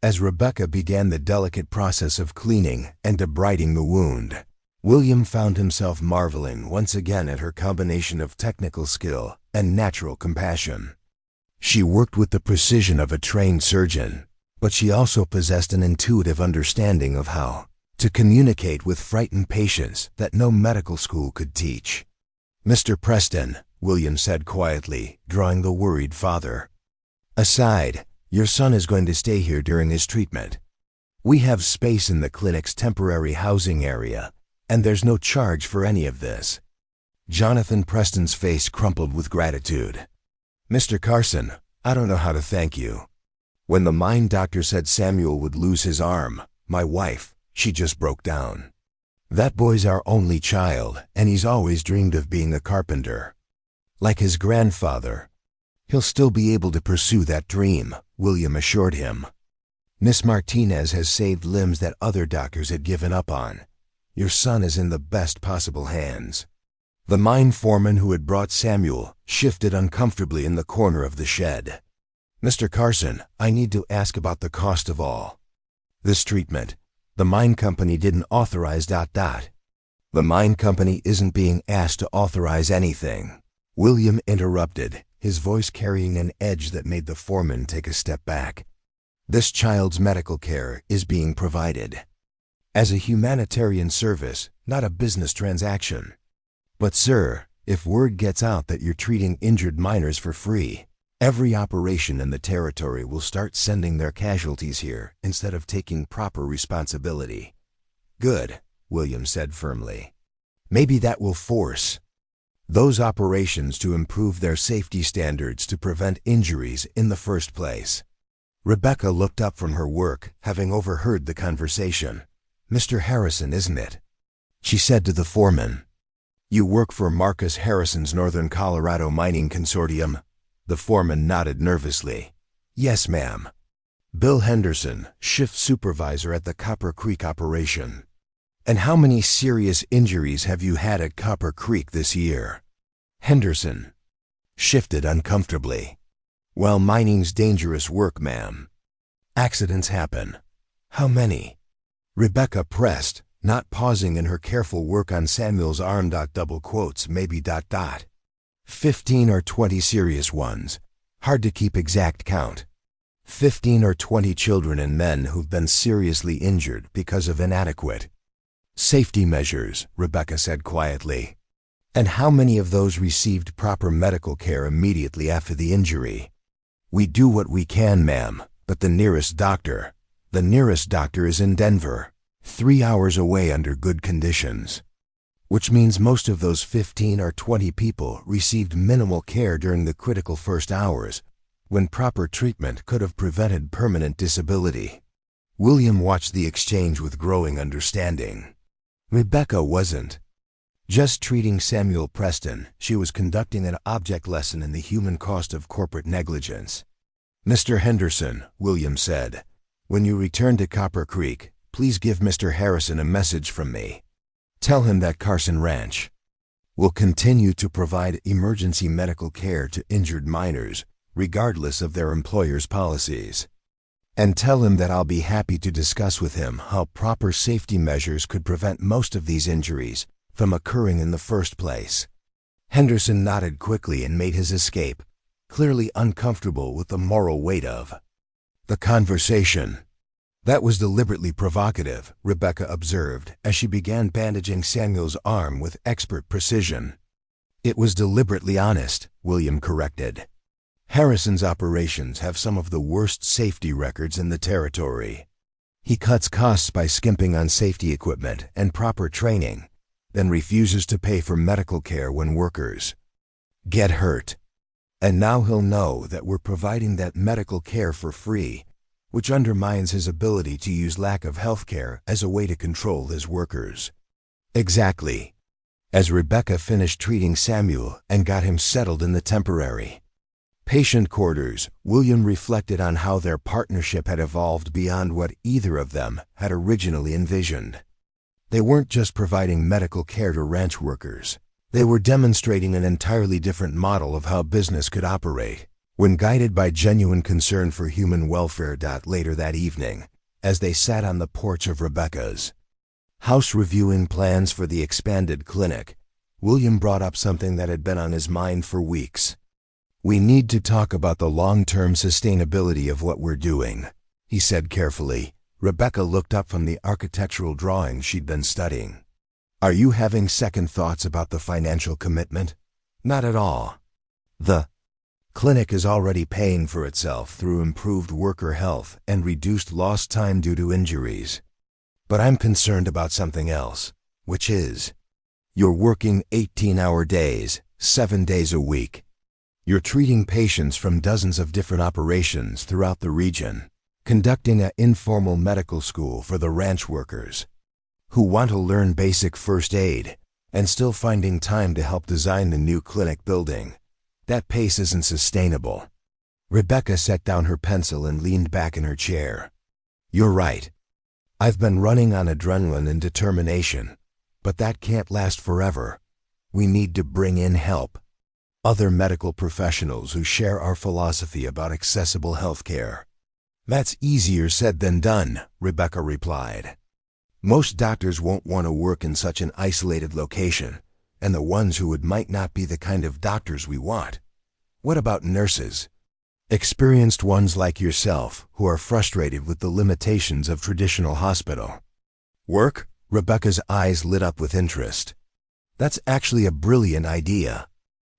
As Rebecca began the delicate process of cleaning and debriding the wound, William found himself marveling once again at her combination of technical skill and natural compassion. She worked with the precision of a trained surgeon, but she also possessed an intuitive understanding of how to communicate with frightened patients that no medical school could teach. "Mr. Preston," William said quietly, drawing the worried father aside, "your son is going to stay here during his treatment. We have space in the clinic's temporary housing area, and there's no charge for any of this." Jonathan Preston's face crumpled with gratitude. "Mr. Carson, I don't know how to thank you. When the mind doctor said Samuel would lose his arm, my wife, she just broke down. That boy's our only child, and he's always dreamed of being a carpenter. Like his grandfather. He'll still be able to pursue that dream," William assured him. "Miss Martinez has saved limbs that other doctors had given up on. Your son is in the best possible hands." The mine foreman who had brought Samuel shifted uncomfortably in the corner of the shed. "Mr. Carson, I need to ask about the cost of all this treatment. The mine company didn't authorize ... The mine company isn't being asked to authorize anything," William interrupted, his voice carrying an edge that made the foreman take a step back. "This child's medical care is being provided as a humanitarian service, not a business transaction. But sir, if word gets out that you're treating injured miners for free, every operation in the territory will start sending their casualties here instead of taking proper responsibility." "Good," William said firmly. "Maybe that will force those operations to improve their safety standards to prevent injuries in the first place." Rebecca looked up from her work, having overheard the conversation. "Mr. Harrison, isn't it?" she said to the foreman. "You work for Marcus Harrison's Northern Colorado Mining Consortium?" The foreman nodded nervously. "Yes, ma'am. Bill Henderson, shift supervisor at the Copper Creek operation." "And how many serious injuries have you had at Copper Creek this year?" Henderson shifted uncomfortably. "Well, mining's dangerous work, ma'am. Accidents happen." "How many?" Rebecca pressed, not pausing in her careful work on Samuel's arm. Double quotes, maybe ... 15 or 20 serious ones. Hard to keep exact count. 15 or 20 children and men who've been seriously injured because of inadequate safety measures," Rebecca said quietly. "And how many of those received proper medical care immediately after the injury?" "We do what we can, ma'am, but the nearest doctor is in Denver, 3 hours away under good conditions." "Which means most of those 15 or 20 people received minimal care during the critical first hours, when proper treatment could have prevented permanent disability." William watched the exchange with growing understanding. Rebecca wasn't just treating Samuel Preston, she was conducting an object lesson in the human cost of corporate negligence. "Mr. Henderson," William said, "when you return to Copper Creek, please give Mr. Harrison a message from me. Tell him that Carson Ranch will continue to provide emergency medical care to injured miners, regardless of their employer's policies. And tell him that I'll be happy to discuss with him how proper safety measures could prevent most of these injuries from occurring in the first place." Henderson nodded quickly and made his escape, clearly uncomfortable with the moral weight of the conversation. "That was deliberately provocative," Rebecca observed as she began bandaging Samuel's arm with expert precision. "It was deliberately honest," William corrected. "Harrison's operations have some of the worst safety records in the territory. He cuts costs by skimping on safety equipment and proper training, then refuses to pay for medical care when workers get hurt. And now he'll know that we're providing that medical care for free, which undermines his ability to use lack of health care as a way to control his workers. Exactly. As Rebecca finished treating Samuel and got him settled in the temporary patient quarters, William reflected on how their partnership had evolved beyond what either of them had originally envisioned. They weren't just providing medical care to ranch workers. They were demonstrating an entirely different model of how business could operate. When guided by genuine concern for human welfare. Later that evening, as they sat on the porch of Rebecca's house reviewing plans for the expanded clinic, William brought up something that had been on his mind for weeks. "We need to talk about the long-term sustainability of what we're doing," he said carefully. Rebecca looked up from the architectural drawings she'd been studying. "Are you having second thoughts about the financial commitment?" "Not at all. The clinic is already paying for itself through improved worker health and reduced lost time due to injuries. But I'm concerned about something else, which is, you're working 18-hour days, 7 days a week. You're treating patients from dozens of different operations throughout the region, conducting an informal medical school for the ranch workers who want to learn basic first aid, and still finding time to help design the new clinic building. That pace isn't sustainable." Rebecca set down her pencil and leaned back in her chair. "You're right. I've been running on adrenaline and determination, but that can't last forever. We need to bring in help. Other medical professionals who share our philosophy about accessible health care." "That's easier said than done," Rebecca replied. "Most doctors won't want to work in such an isolated location, and the ones who would might not be the kind of doctors we want. What about nurses? Experienced ones like yourself who are frustrated with the limitations of traditional hospital work?" Rebecca's eyes lit up with interest. "That's actually a brilliant idea.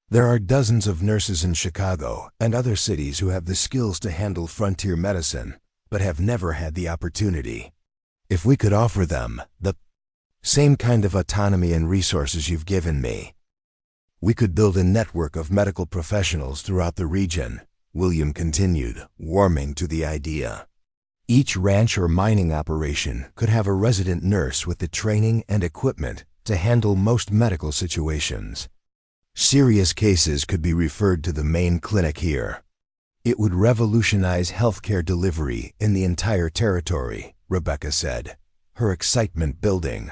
There are dozens of nurses in Chicago and other cities who have the skills to handle frontier medicine, but have never had the opportunity. If we could offer them the same kind of autonomy and resources you've given me, we could build a network of medical professionals throughout the region," William continued, warming to the idea. "Each ranch or mining operation could have a resident nurse with the training and equipment to handle most medical situations. Serious cases could be referred to the main clinic here. It would revolutionize healthcare delivery in the entire territory," Rebecca said, her excitement building.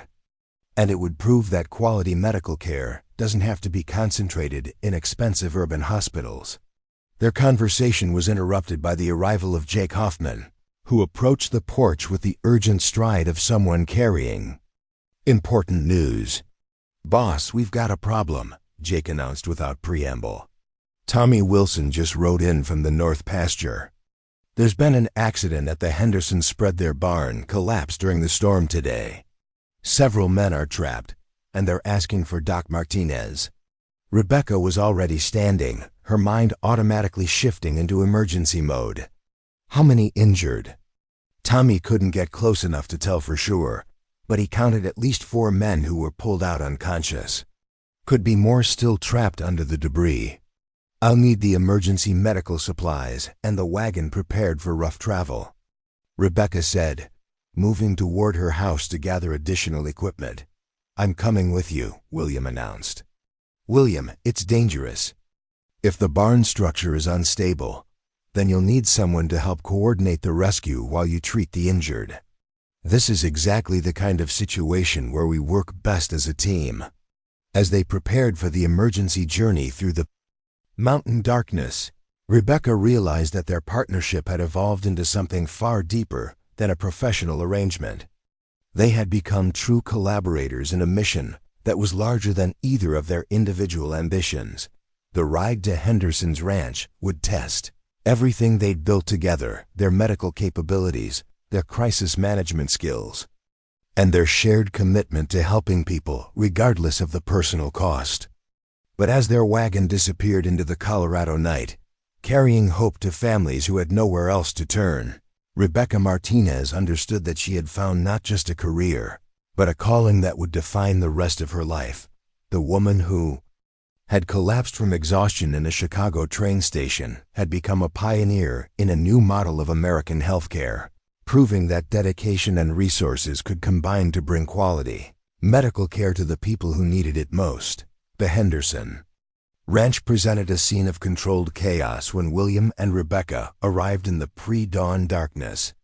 "And it would prove that quality medical care doesn't have to be concentrated in expensive urban hospitals." Their conversation was interrupted by the arrival of Jake Hoffman, who approached the porch with the urgent stride of someone carrying important news. "Boss, we've got a problem," Jake announced without preamble. "Tommy Wilson just rode in from the north pasture. There's been an accident at the Henderson spread. Their barn collapsed during the storm today. Several men are trapped, and they're asking for Doc Martinez." Rebecca was already standing, her mind automatically shifting into emergency mode. "How many injured?" Tommy couldn't get close enough to tell for sure, but he counted at least 4 men who were pulled out unconscious. Could be more still trapped under the debris. "I'll need the emergency medical supplies and the wagon prepared for rough travel," Rebecca said, moving toward her house to gather additional equipment. "I'm coming with you," William announced. "William, it's dangerous. If the barn structure is unstable, then you'll need someone to help coordinate the rescue while you treat the injured. This is exactly the kind of situation where we work best as a team." As they prepared for the emergency journey through the mountain darkness, Rebecca realized that their partnership had evolved into something far deeper than a professional arrangement. They had become true collaborators in a mission that was larger than either of their individual ambitions. The ride to Henderson's ranch would test everything they'd built together: their medical capabilities, their crisis management skills, and their shared commitment to helping people regardless of the personal cost. But as their wagon disappeared into the Colorado night, carrying hope to families who had nowhere else to turn, Rebecca Martinez understood that she had found not just a career, but a calling that would define the rest of her life. The woman who had collapsed from exhaustion in a Chicago train station had become a pioneer in a new model of American healthcare, proving that dedication and resources could combine to bring quality medical care to the people who needed it most. The Henderson Ranch presented a scene of controlled chaos when William and Rebecca arrived in the pre-dawn darkness.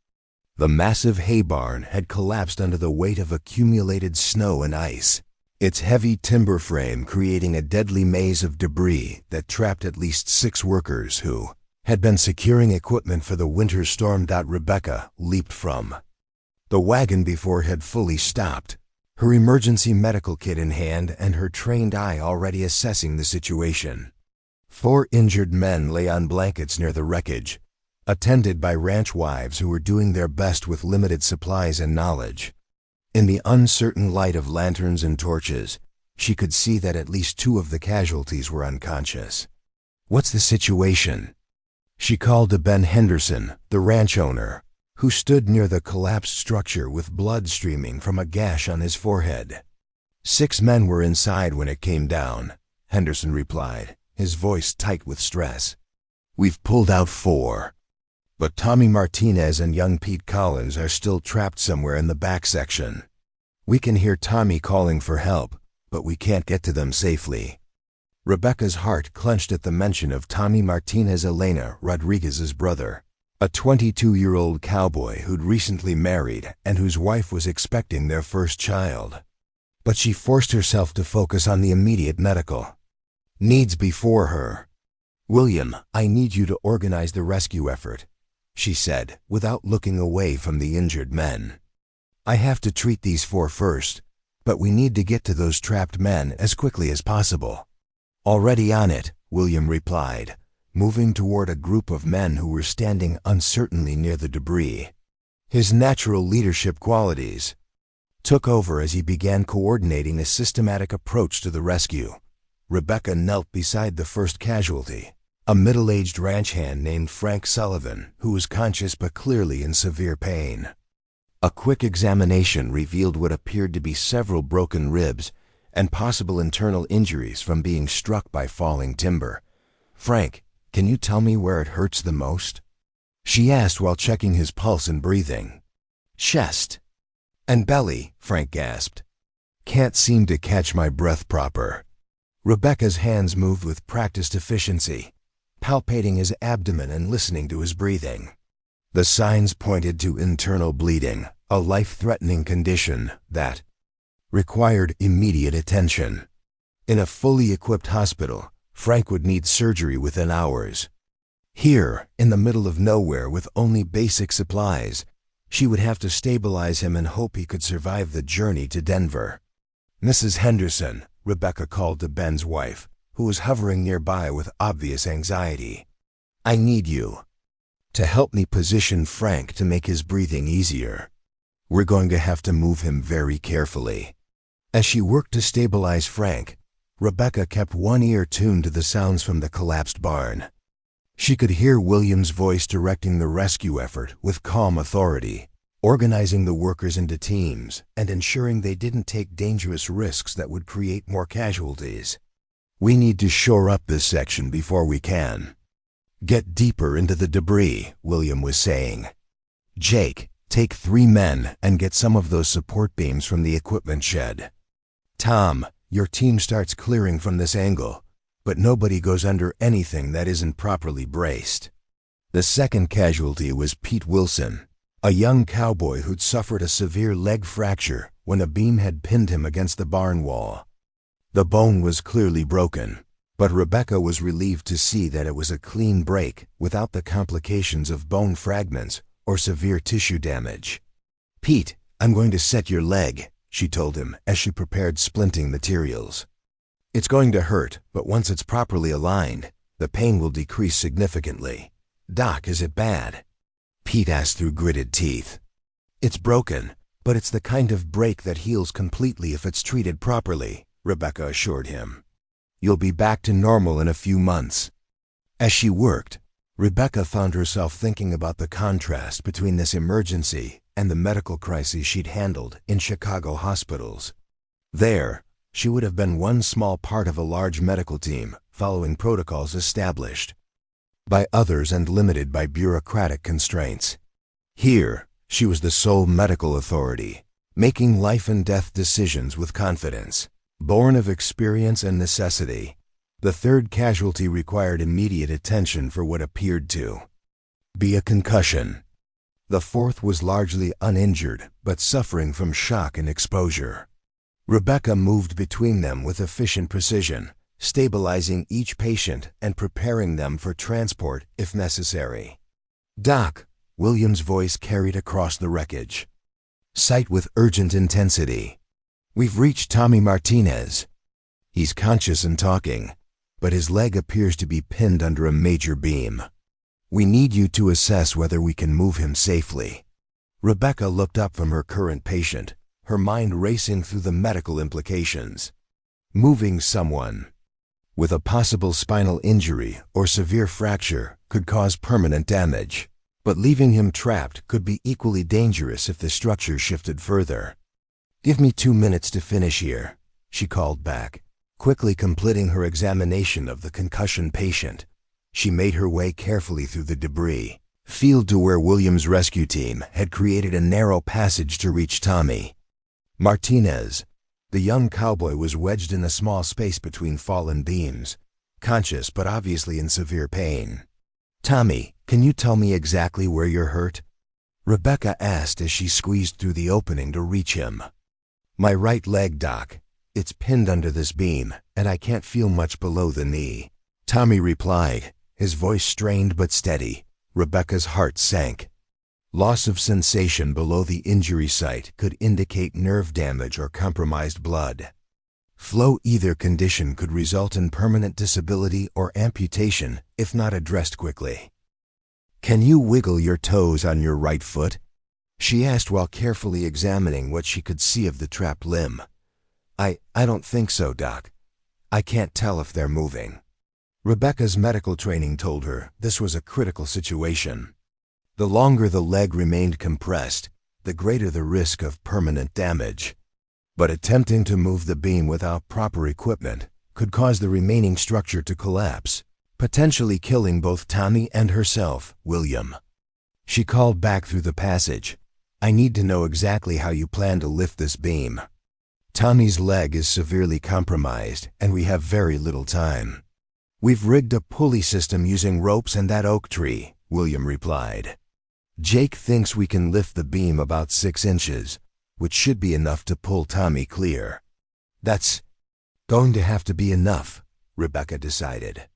The massive hay barn had collapsed under the weight of accumulated snow and ice, its heavy timber frame creating a deadly maze of debris that trapped at least 6 workers who had been securing equipment for the winter storm. Rebecca leaped from the wagon before it had fully stopped, her emergency medical kit in hand and her trained eye already assessing the situation. 4 injured men lay on blankets near the wreckage, attended by ranch wives who were doing their best with limited supplies and knowledge. In the uncertain light of lanterns and torches, she could see that at least 2 of the casualties were unconscious. "What's the situation?" She called to Ben Henderson, the ranch owner, who stood near the collapsed structure with blood streaming from a gash on his forehead. 6 men were inside when it came down, Henderson replied, his voice tight with stress. "We've pulled out 4. But Tommy Martinez and young Pete Collins are still trapped somewhere in the back section. We can hear Tommy calling for help, but we can't get to them safely." Rebecca's heart clenched at the mention of Tommy Martinez, Elena Rodriguez's brother, a 22-year-old cowboy who'd recently married and whose wife was expecting their first child. But she forced herself to focus on the immediate medical needs before her. "William, I need you to organize the rescue effort," she said, without looking away from the injured men. "I have to treat these 4 first, but we need to get to those trapped men as quickly as possible." "Already on it," William replied, moving toward a group of men who were standing uncertainly near the debris. His natural leadership qualities took over as he began coordinating a systematic approach to the rescue. Rebecca knelt beside the first casualty, a middle-aged ranch hand named Frank Sullivan, who was conscious but clearly in severe pain. A quick examination revealed what appeared to be several broken ribs and possible internal injuries from being struck by falling timber. "Frank, can you tell me where it hurts the most?" she asked while checking his pulse and breathing. "Chest and belly," Frank gasped. "Can't seem to catch my breath proper." Rebecca's hands moved with practiced efficiency, palpating his abdomen and listening to his breathing. The signs pointed to internal bleeding, a life-threatening condition that required immediate attention. In a fully equipped hospital, Frank would need surgery within hours. Here, in the middle of nowhere with only basic supplies, she would have to stabilize him and hope he could survive the journey to Denver. "Mrs. Henderson," Rebecca called to Ben's wife, who was hovering nearby with obvious anxiety. "I need you to help me position Frank to make his breathing easier. We're going to have to move him very carefully." As she worked to stabilize Frank, Rebecca kept one ear tuned to the sounds from the collapsed barn. She could hear William's voice directing the rescue effort with calm authority, organizing the workers into teams and ensuring they didn't take dangerous risks that would create more casualties. "We need to shore up this section before we can get deeper into the debris," William was saying. "Jake, take 3 men and get some of those support beams from the equipment shed. Tom, your team starts clearing from this angle, but nobody goes under anything that isn't properly braced." The second casualty was Pete Wilson, a young cowboy who'd suffered a severe leg fracture when a beam had pinned him against the barn wall. The bone was clearly broken, but Rebecca was relieved to see that it was a clean break without the complications of bone fragments or severe tissue damage. "Pete, I'm going to set your leg," she told him as she prepared splinting materials. "It's going to hurt, but once it's properly aligned, the pain will decrease significantly." "Doc, is it bad?" Pete asked through gritted teeth. "It's broken, but it's the kind of break that heals completely if it's treated properly," Rebecca assured him. "You'll be back to normal in a few months." As she worked, Rebecca found herself thinking about the contrast between this emergency and the medical crises she'd handled in Chicago hospitals. There, she would have been one small part of a large medical team, following protocols established by others and limited by bureaucratic constraints. Here, she was the sole medical authority, making life and death decisions with confidence. Born of experience and necessity, the third casualty required immediate attention for what appeared to be a concussion. The fourth was largely uninjured, but suffering from shock and exposure. Rebecca moved between them with efficient precision, stabilizing each patient and preparing them for transport if necessary. "Doc," William's voice carried across the wreckage. "Cite with urgent intensity. We've reached Tommy Martinez. He's conscious and talking, but his leg appears to be pinned under a major beam. We need you to assess whether we can move him safely." Rebecca looked up from her current patient, her mind racing through the medical implications. Moving someone with a possible spinal injury or severe fracture could cause permanent damage, but leaving him trapped could be equally dangerous if the structure shifted further. "Give me 2 minutes to finish here," she called back. Quickly completing her examination of the concussion patient, she made her way carefully through the debris field to where William's rescue team had created a narrow passage to reach Tommy Martinez. The young cowboy was wedged in a small space between fallen beams, conscious but obviously in severe pain. "Tommy, can you tell me exactly where you're hurt?" Rebecca asked as she squeezed through the opening to reach him. "My right leg, Doc. It's pinned under this beam, and I can't feel much below the knee," Tommy replied, his voice strained but steady. Rebecca's heart sank. Loss of sensation below the injury site could indicate nerve damage or compromised blood flow. Either condition could result in permanent disability or amputation if not addressed quickly. "Can you wiggle your toes on your right foot?" she asked while carefully examining what she could see of the trapped limb. I don't think so, Doc. I can't tell if they're moving." Rebecca's medical training told her this was a critical situation. The longer the leg remained compressed, the greater the risk of permanent damage. But attempting to move the beam without proper equipment could cause the remaining structure to collapse, potentially killing both Tommy and herself, William. She called back through the passage. "I need to know exactly how you plan to lift this beam. Tommy's leg is severely compromised, and we have very little time." "We've rigged a pulley system using ropes and that oak tree," William replied. "Jake thinks we can lift the beam about 6 inches, which should be enough to pull Tommy clear." "That's going to have to be enough," Rebecca decided.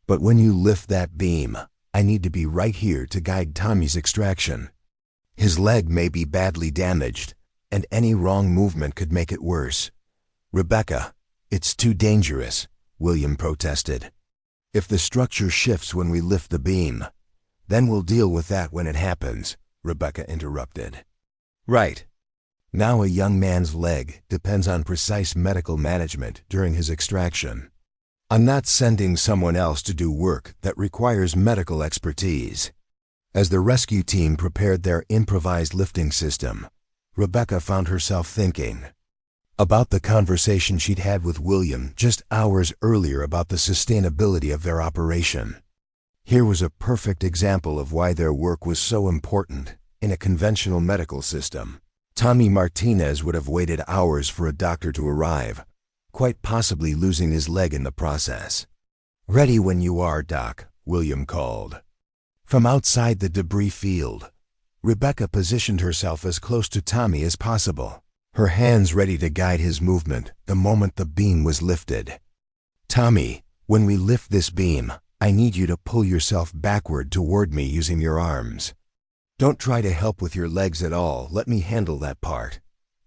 "But when you lift that beam, I need to be right here to guide Tommy's extraction. His leg may be badly damaged, and any wrong movement could make it worse." "Rebecca, it's too dangerous," William protested. "If the structure shifts when we lift the beam, then we'll deal with that when it happens," Rebecca interrupted. "Right. Now a young man's leg depends on precise medical management during his extraction. I'm not sending someone else to do work that requires medical expertise." As the rescue team prepared their improvised lifting system, Rebecca found herself thinking about the conversation she'd had with William just hours earlier about the sustainability of their operation. Here was a perfect example of why their work was so important in a conventional medical system. Tommy Martinez would have waited hours for a doctor to arrive, quite possibly losing his leg in the process. "Ready when you are, Doc," William called. From outside the debris field, Rebecca positioned herself as close to Tommy as possible, her hands ready to guide his movement the moment the beam was lifted. "Tommy, when we lift this beam, I need you to pull yourself backward toward me using your arms. Don't try to help with your legs at all. Let me handle that part."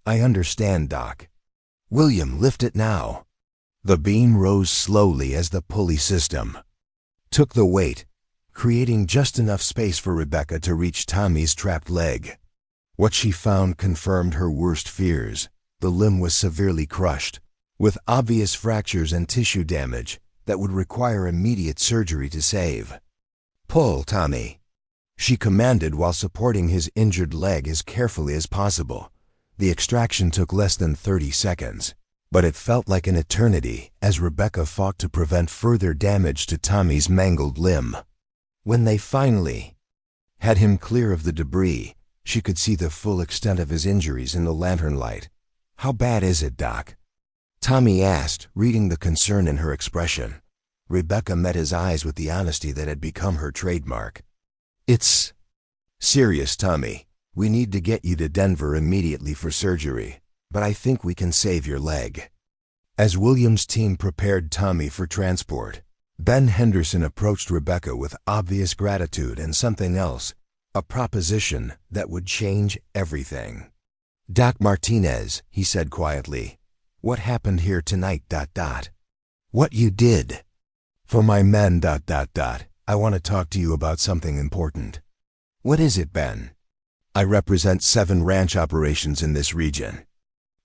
"I understand, Doc." "William, lift it now." The beam rose slowly as the pulley system took the weight, creating just enough space for Rebecca to reach Tommy's trapped leg. What she found confirmed her worst fears. The limb was severely crushed, with obvious fractures and tissue damage that would require immediate surgery to save. "Pull, Tommy." she commanded while supporting his injured leg as carefully as possible. The extraction took less than 30 seconds, but it felt like an eternity as Rebecca fought to prevent further damage to Tommy's mangled limb. When they finally had him clear of the debris, she could see the full extent of his injuries in the lantern light. "How bad is it, Doc?" Tommy asked, reading the concern in her expression. Rebecca met his eyes with the honesty that had become her trademark. "It's serious, Tommy. We need to get you to Denver immediately for surgery, but I think we can save your leg." As William's team prepared Tommy for transport, Ben Henderson approached Rebecca with obvious gratitude and something else, a proposition that would change everything. "Doc Martinez," he said quietly, "what happened here tonight, ... What you did for my men, ... I want to talk to you about something important." "What is it, Ben?" "I represent 7 ranch operations in this region.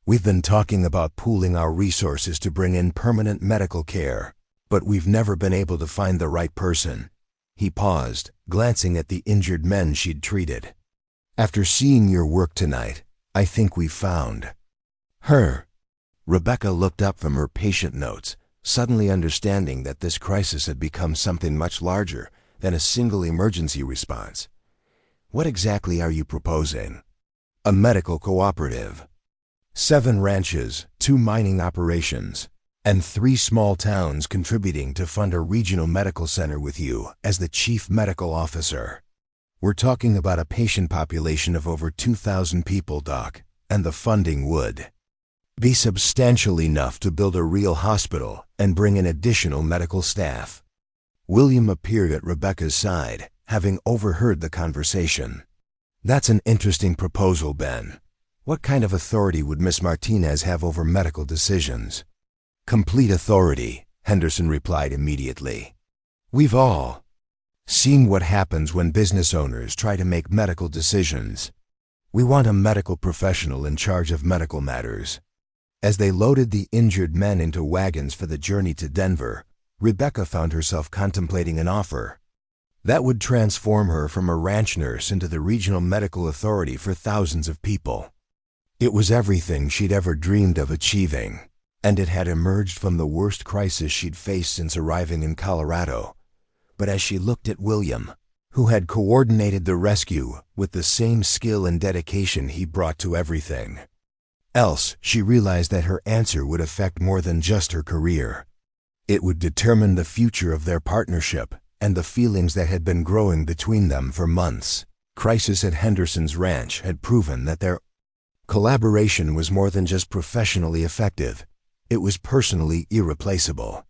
We've been talking about pooling our resources to bring in permanent medical care, but we've never been able to find the right person." He paused, glancing at the injured men she'd treated. "After seeing your work tonight, I think we've found her." Rebecca looked up from her patient notes, suddenly understanding that this crisis had become something much larger than a single emergency response. "What exactly are you proposing?" "A medical cooperative. 7 ranches, 2 mining operations, and 3 small towns contributing to fund a regional medical center with you as the chief medical officer. We're talking about a patient population of over 2,000 people, Doc, and the funding would be substantial enough to build a real hospital and bring in additional medical staff." William appeared at Rebecca's side, having overheard the conversation. "That's an interesting proposal, Ben. What kind of authority would Miss Martinez have over medical decisions?" "Complete authority," Henderson replied immediately. "We've all seen what happens when business owners try to make medical decisions. We want a medical professional in charge of medical matters." As they loaded the injured men into wagons for the journey to Denver, Rebecca found herself contemplating an offer that would transform her from a ranch nurse into the regional medical authority for thousands of people. It was everything she'd ever dreamed of achieving, and it had emerged from the worst crisis she'd faced since arriving in Colorado. But as she looked at William, who had coordinated the rescue with the same skill and dedication he brought to everything else, she realized that her answer would affect more than just her career. It would determine the future of their partnership and the feelings that had been growing between them for months. Crisis at Henderson's ranch had proven that their collaboration was more than just professionally effective, it was personally irreplaceable.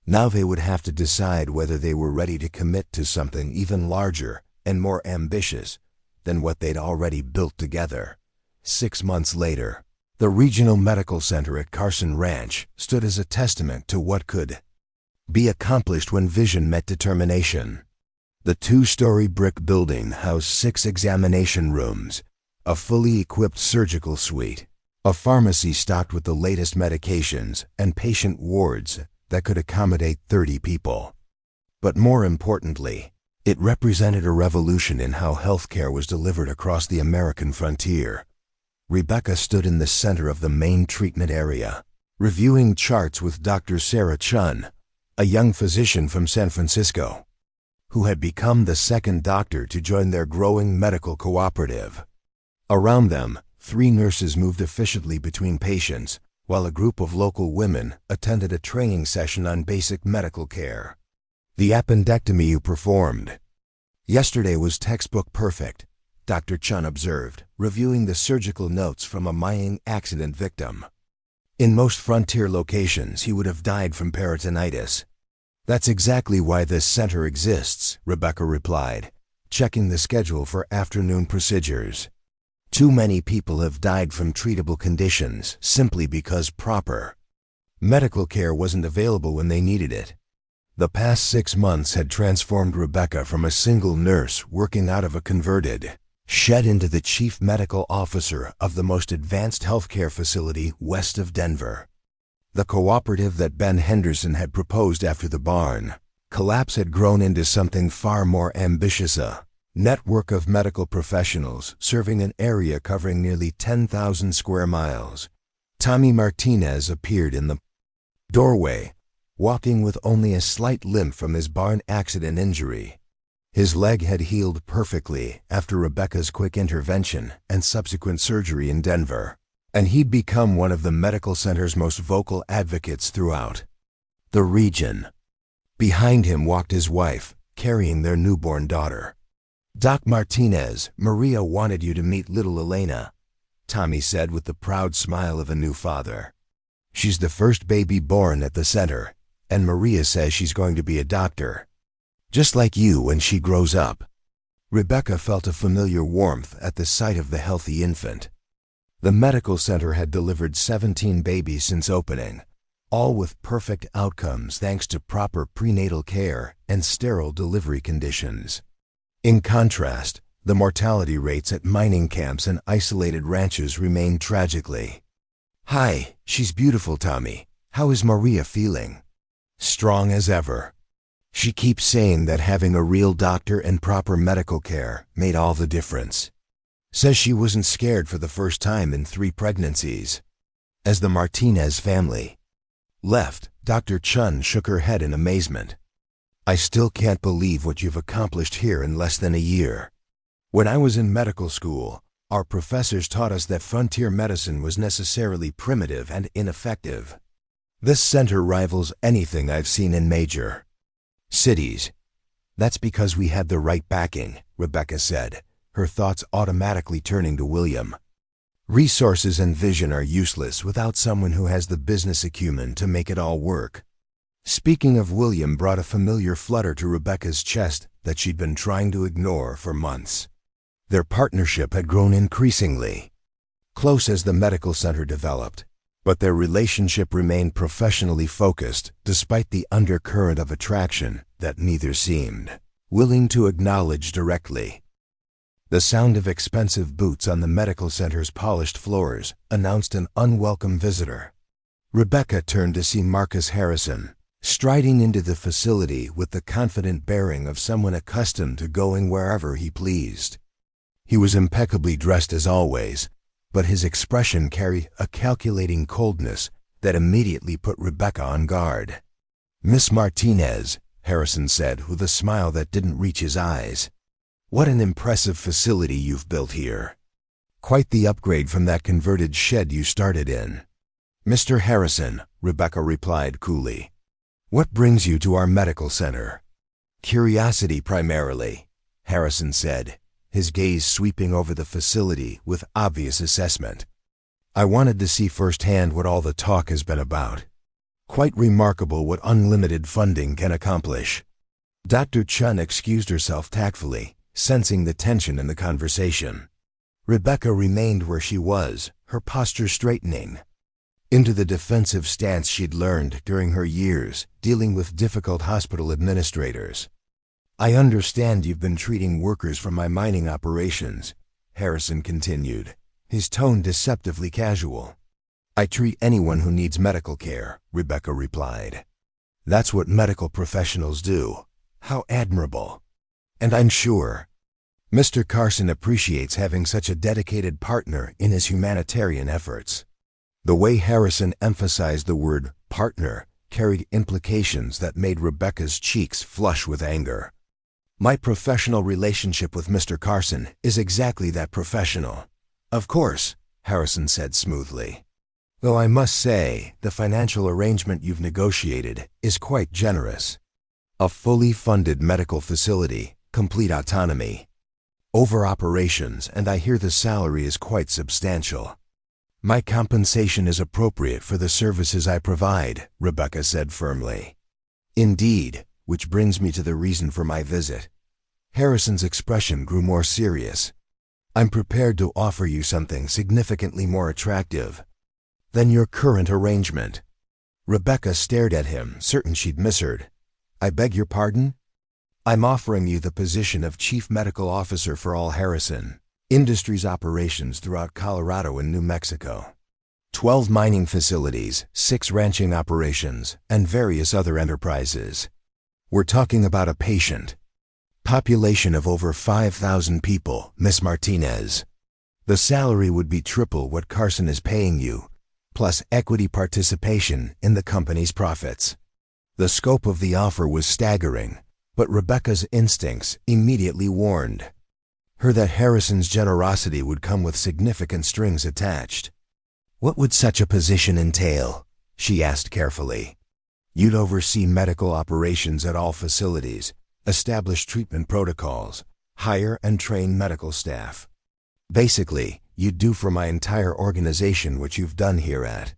Now they would have to decide whether they were ready to commit to something even larger and more ambitious than what they'd already built together. 6 months later, the Regional Medical Center at Carson Ranch stood as a testament to what could be accomplished when vision met determination. The 2-story brick building housed 6 examination rooms, a fully equipped surgical suite, a pharmacy stocked with the latest medications, and patient wards that could accommodate 30 people. But more importantly, it represented a revolution in how healthcare was delivered across the American frontier. Rebecca stood in the center of the main treatment area, reviewing charts with Dr. Sarah Chun, a young physician from San Francisco, who had become the second doctor to join their growing medical cooperative. Around them, 3 nurses moved efficiently between patients, while a group of local women attended a training session on basic medical care. "The appendectomy you performed yesterday was textbook perfect," Dr. Chun observed, reviewing the surgical notes from a mining accident victim. "In most frontier locations, he would have died from peritonitis." "That's exactly why this center exists," Rebecca replied, checking the schedule for afternoon procedures. "Too many people have died from treatable conditions simply because proper medical care wasn't available when they needed it." The past 6 months had transformed Rebecca from a single nurse working out of a converted shed into the chief medical officer of the most advanced healthcare facility west of Denver. The cooperative that Ben Henderson had proposed after the barn collapse had grown into something far more ambitious, a network of medical professionals serving an area covering nearly 10,000 square miles. Tommy Martinez appeared in the doorway, walking with only a slight limp from his barn accident injury. His leg had healed perfectly after Rebecca's quick intervention and subsequent surgery in Denver, and he'd become one of the medical center's most vocal advocates throughout the region. Behind him walked his wife, carrying their newborn daughter. "Doc Martinez, Maria wanted you to meet little Elena," Tommy said with the proud smile of a new father. "She's the first baby born at the center, and Maria says she's going to be a doctor, just like you when she grows up." Rebecca felt a familiar warmth at the sight of the healthy infant. The medical center had delivered 17 babies since opening, all with perfect outcomes thanks to proper prenatal care and sterile delivery conditions. In contrast, the mortality rates at mining camps and isolated ranches remained tragically high. "She's beautiful, Tommy. How is Maria feeling?" "Strong as ever. She keeps saying that having a real doctor and proper medical care made all the difference. Says she wasn't scared for the first time in 3 pregnancies." As the Martinez family left, Dr. Chun shook her head in amazement. "I still can't believe what you've accomplished here in less than a year. When I was in medical school, our professors taught us that frontier medicine was necessarily primitive and ineffective. This center rivals anything I've seen in major cities. That's because we had the right backing," Rebecca said, her thoughts automatically turning to William. "Resources and vision are useless without someone who has the business acumen to make it all work." Speaking of William brought a familiar flutter to Rebecca's chest that she'd been trying to ignore for months. Their partnership had grown increasingly close as the medical center developed, but their relationship remained professionally focused despite the undercurrent of attraction that neither seemed willing to acknowledge directly. The sound of expensive boots on the medical center's polished floors announced an unwelcome visitor. Rebecca turned to see Marcus Harrison, striding into the facility with the confident bearing of someone accustomed to going wherever he pleased. He was impeccably dressed as always, but his expression carried a calculating coldness that immediately put Rebecca on guard. "Miss Martinez," Harrison said with a smile that didn't reach his eyes, "what an impressive facility you've built here. Quite the upgrade from that converted shed you started in." "Mr. Harrison," Rebecca replied coolly, "what brings you to our medical center?" "Curiosity primarily," Harrison said, his gaze sweeping over the facility with obvious assessment. "I wanted to see firsthand what all the talk has been about. Quite remarkable what unlimited funding can accomplish." Dr. Chun excused herself tactfully, sensing the tension in the conversation. Rebecca remained where she was, her posture straightening into the defensive stance she'd learned during her years dealing with difficult hospital administrators. "I understand you've been treating workers from my mining operations," Harrison continued, his tone deceptively casual. "I treat anyone who needs medical care," Rebecca replied. "That's what medical professionals do. How admirable. And I'm sure Mr. Carson appreciates having such a dedicated partner in his humanitarian efforts." The way Harrison emphasized the word partner carried implications that made Rebecca's cheeks flush with anger. "My professional relationship with Mr. Carson is exactly that, professional." "Of course," Harrison said smoothly. "Though I must say, the financial arrangement you've negotiated is quite generous. A fully funded medical facility, complete autonomy over operations, and I hear the salary is quite substantial." "My compensation is appropriate for the services I provide," Rebecca said firmly. "Indeed, which brings me to the reason for my visit." Harrison's expression grew more serious. "I'm prepared to offer you something significantly more attractive than your current arrangement." Rebecca stared at him, certain she'd misheard. "I beg your pardon?" "I'm offering you the position of Chief Medical Officer for all Harrison Industries operations throughout Colorado and New Mexico. 12 mining facilities, 6 ranching operations, and various other enterprises. We're talking about a patient Population of over 5,000 people, Miss Martinez. The salary would be triple what Carson is paying you, plus equity participation in the company's profits. The scope of the offer was staggering, but Rebecca's instincts immediately warned her that Harrison's generosity would come with significant strings attached. What would such a position entail? She asked carefully. You'd oversee medical operations at all facilities, establish treatment protocols, hire and train medical staff. Basically, you'd do for my entire organization what you've done here at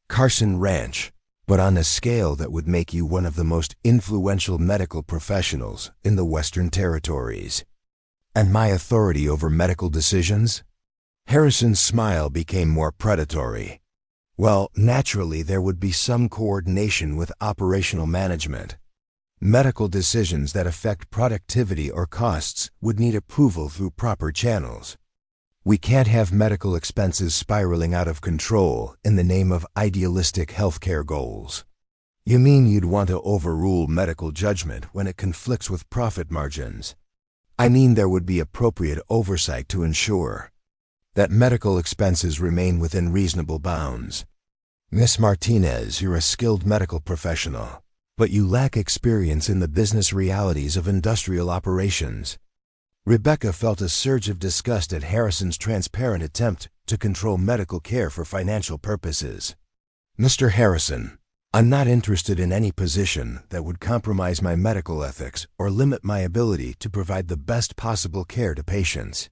Carson Ranch, but on a scale that would make you one of the most influential medical professionals in the Western Territories. And my authority over medical decisions? Harrison's smile became more predatory. Well, naturally there would be some coordination with operational management. Medical decisions that affect productivity or costs would need approval through proper channels. We can't have medical expenses spiraling out of control in the name of idealistic healthcare goals. You mean you'd want to overrule medical judgment when it conflicts with profit margins? I mean there would be appropriate oversight to ensure that medical expenses remain within reasonable bounds. Miss Martinez, you're a skilled medical professional, but you lack experience in the business realities of industrial operations. Rebecca felt a surge of disgust at Harrison's transparent attempt to control medical care for financial purposes. Mr. Harrison, I'm not interested in any position that would compromise my medical ethics or limit my ability to provide the best possible care to patients.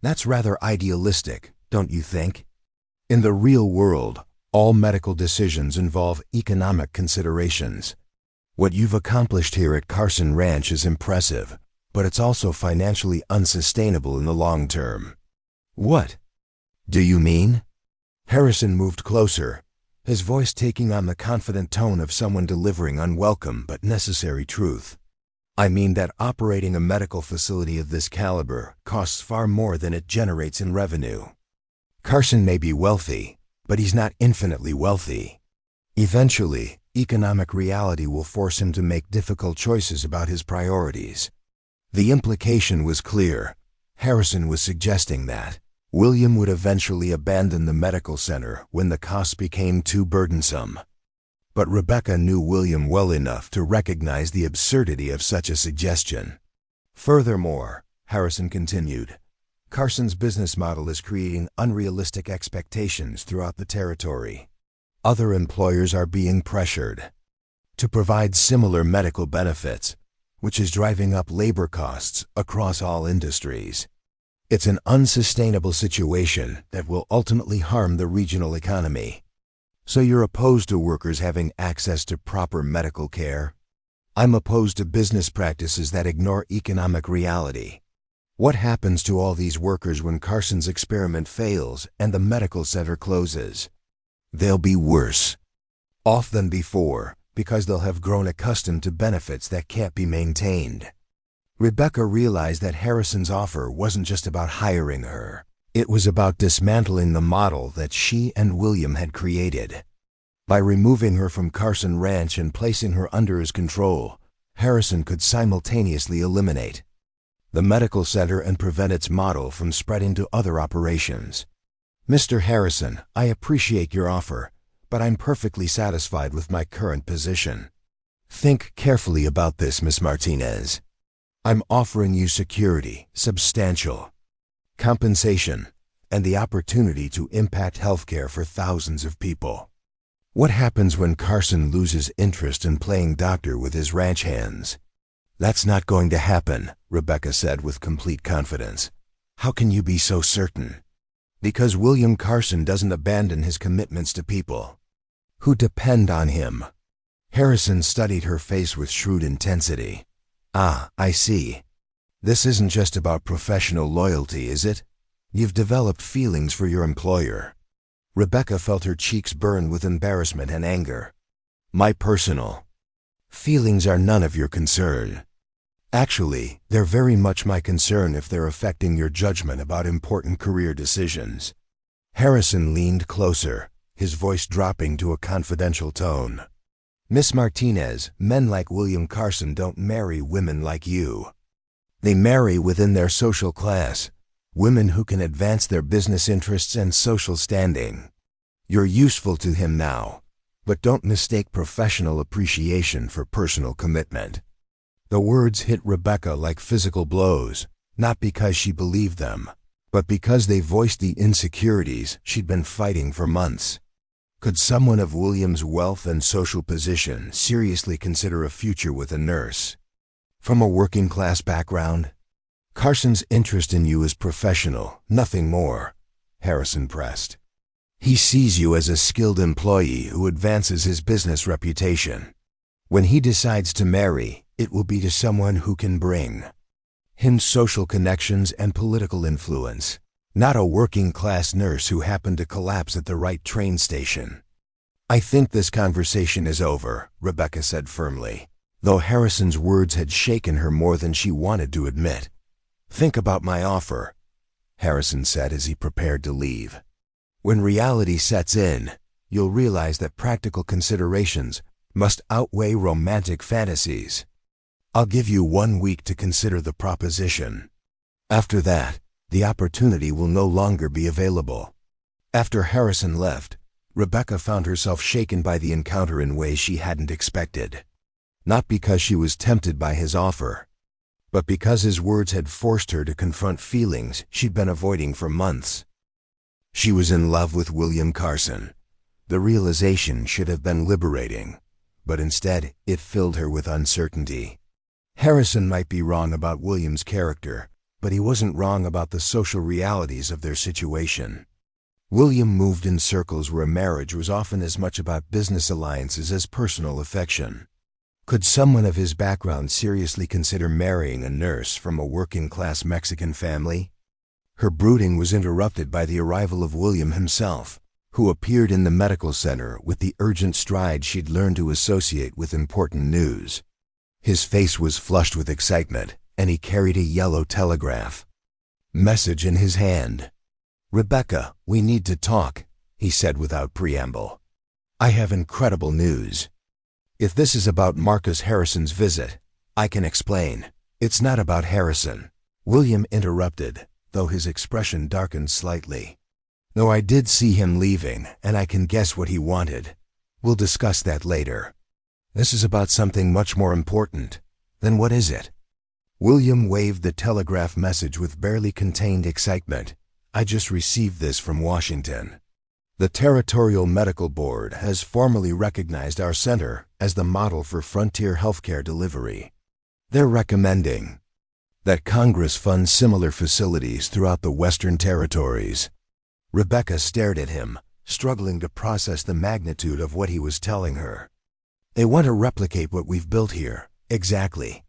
That's rather idealistic, don't you think? In the real world, all medical decisions involve economic considerations. What you've accomplished here at Carson Ranch is impressive, but it's also financially unsustainable in the long term. What do you mean? Harrison moved closer, his voice taking on the confident tone of someone delivering unwelcome but necessary truth. I mean that operating a medical facility of this caliber costs far more than it generates in revenue. Carson may be wealthy, but he's not infinitely wealthy. Eventually, economic reality will force him to make difficult choices about his priorities. The implication was clear. Harrison was suggesting that William would eventually abandon the medical center when the costs became too burdensome. But Rebecca knew William well enough to recognize the absurdity of such a suggestion. Furthermore, Harrison continued, Carson's business model is creating unrealistic expectations throughout the territory. Other employers are being pressured to provide similar medical benefits, which is driving up labor costs across all industries. It's an unsustainable situation that will ultimately harm the regional economy. So you're opposed to workers having access to proper medical care? I'm opposed to business practices that ignore economic reality. What happens to all these workers when Carson's experiment fails and the medical center closes? They'll be worse off than before because they'll have grown accustomed to benefits that can't be maintained. Rebecca realized that Harrison's offer wasn't just about hiring her. It was about dismantling the model that she and William had created. By removing her from Carson Ranch and placing her under his control, Harrison could simultaneously eliminate the medical center and prevent its model from spreading to other operations. Mr. Harrison, I appreciate your offer, but I'm perfectly satisfied with my current position. Think carefully about this, Miss Martinez. I'm offering you security, substantial compensation, and the opportunity to impact healthcare for thousands of people. What happens when Carson loses interest in playing doctor with his ranch hands? That's not going to happen, Rebecca said with complete confidence. How can you be so certain? Because William Carson doesn't abandon his commitments to people who depend on him. Harrison studied her face with shrewd intensity. Ah, I see. This isn't just about professional loyalty, is it? You've developed feelings for your employer. Rebecca felt her cheeks burn with embarrassment and anger. My personal feelings are none of your concern. Actually, they're very much my concern if they're affecting your judgment about important career decisions. Harrison leaned closer, his voice dropping to a confidential tone. Miss Martinez, men like William Carson don't marry women like you. They marry within their social class, women who can advance their business interests and social standing. You're useful to him now, but don't mistake professional appreciation for personal commitment. The words hit Rebecca like physical blows, not because she believed them, but because they voiced the insecurities she'd been fighting for months. Could someone of William's wealth and social position seriously consider a future with a nurse? From a working-class background? Carson's interest in you is professional, nothing more, Harrison pressed. He sees you as a skilled employee who advances his business reputation. When he decides to marry, it will be to someone who can bring him social connections and political influence, not a working-class nurse who happened to collapse at the right train station. I think this conversation is over, Rebecca said firmly, though Harrison's words had shaken her more than she wanted to admit. Think about my offer, Harrison said as he prepared to leave. When reality sets in, you'll realize that practical considerations must outweigh romantic fantasies. I'll give you 1 week to consider the proposition. After that, the opportunity will no longer be available. After Harrison left, Rebecca found herself shaken by the encounter in ways she hadn't expected. Not because she was tempted by his offer, but because his words had forced her to confront feelings she'd been avoiding for months. She was in love with William Carson. The realization should have been liberating, but instead it filled her with uncertainty. Harrison might be wrong about William's character, but he wasn't wrong about the social realities of their situation. William moved in circles where marriage was often as much about business alliances as personal affection. Could someone of his background seriously consider marrying a nurse from a working-class Mexican family? Her brooding was interrupted by the arrival of William himself, who appeared in the medical center with the urgent stride she'd learned to associate with important news. His face was flushed with excitement, and he carried a yellow telegraph message in his hand. "Rebecca, we need to talk," he said without preamble. "I have incredible news. If this is about Marcus Harrison's visit, I can explain. It's not about Harrison," William interrupted, though his expression darkened slightly. "No, I did see him leaving, and I can guess what he wanted. We'll discuss that later. This is about something much more important. Then what is it?" William waved the telegraph message with barely contained excitement. "I just received this from Washington. The Territorial Medical Board has formally recognized our center as the model for frontier healthcare delivery. They're recommending that Congress fund similar facilities throughout the Western Territories." Rebecca stared at him, struggling to process the magnitude of what he was telling her. "They want to replicate what we've built here, exactly.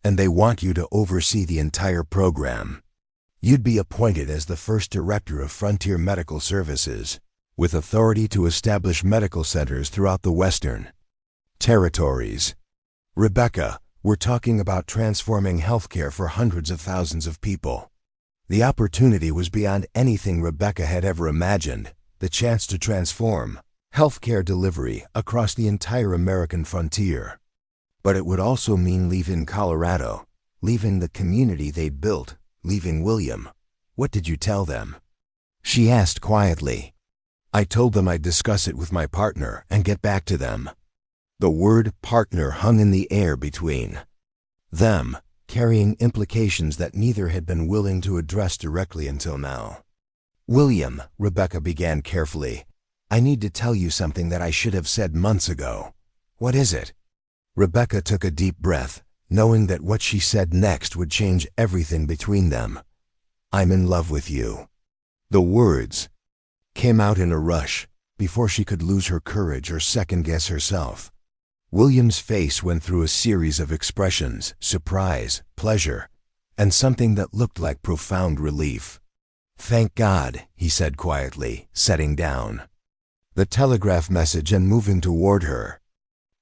And they want you to oversee the entire program. You'd be appointed as the first director of Frontier Medical Services, with authority to establish medical centers throughout the Western Territories. Rebecca, we're talking about transforming healthcare for hundreds of thousands of people." The opportunity was beyond anything Rebecca had ever imagined, the chance to transform healthcare delivery across the entire American frontier. But it would also mean leaving Colorado, leaving the community they'd built, leaving William. "What did you tell them?" she asked quietly. "I told them I'd discuss it with my partner and get back to them." The word partner hung in the air between them, carrying implications that neither had been willing to address directly until now. "William," Rebecca began carefully, "I need to tell you something that I should have said months ago." "What is it?" Rebecca took a deep breath, knowing that what she said next would change everything between them. "I'm in love with you." The words came out in a rush, before she could lose her courage or second-guess herself. William's face went through a series of expressions: surprise, pleasure, and something that looked like profound relief. "Thank God," he said quietly, setting down the telegraph message and moving toward her.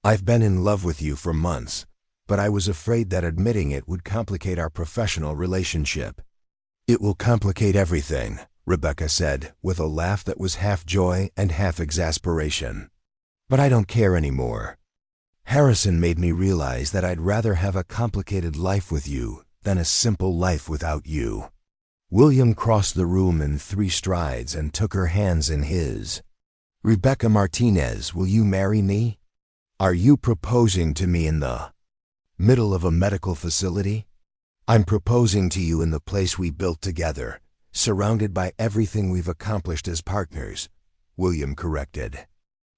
"I've been in love with you for months, but I was afraid that admitting it would complicate our professional relationship." "It will complicate everything," Rebecca said, with a laugh that was half joy and half exasperation. "But I don't care anymore. Harrison made me realize that I'd rather have a complicated life with you than a simple life without you." William crossed the room in 3 strides and took her hands in his. "Rebecca Martinez, will you marry me? Are you proposing to me in the middle of a medical facility?" "I'm proposing to you in the place we built together, surrounded by everything we've accomplished as partners," William corrected.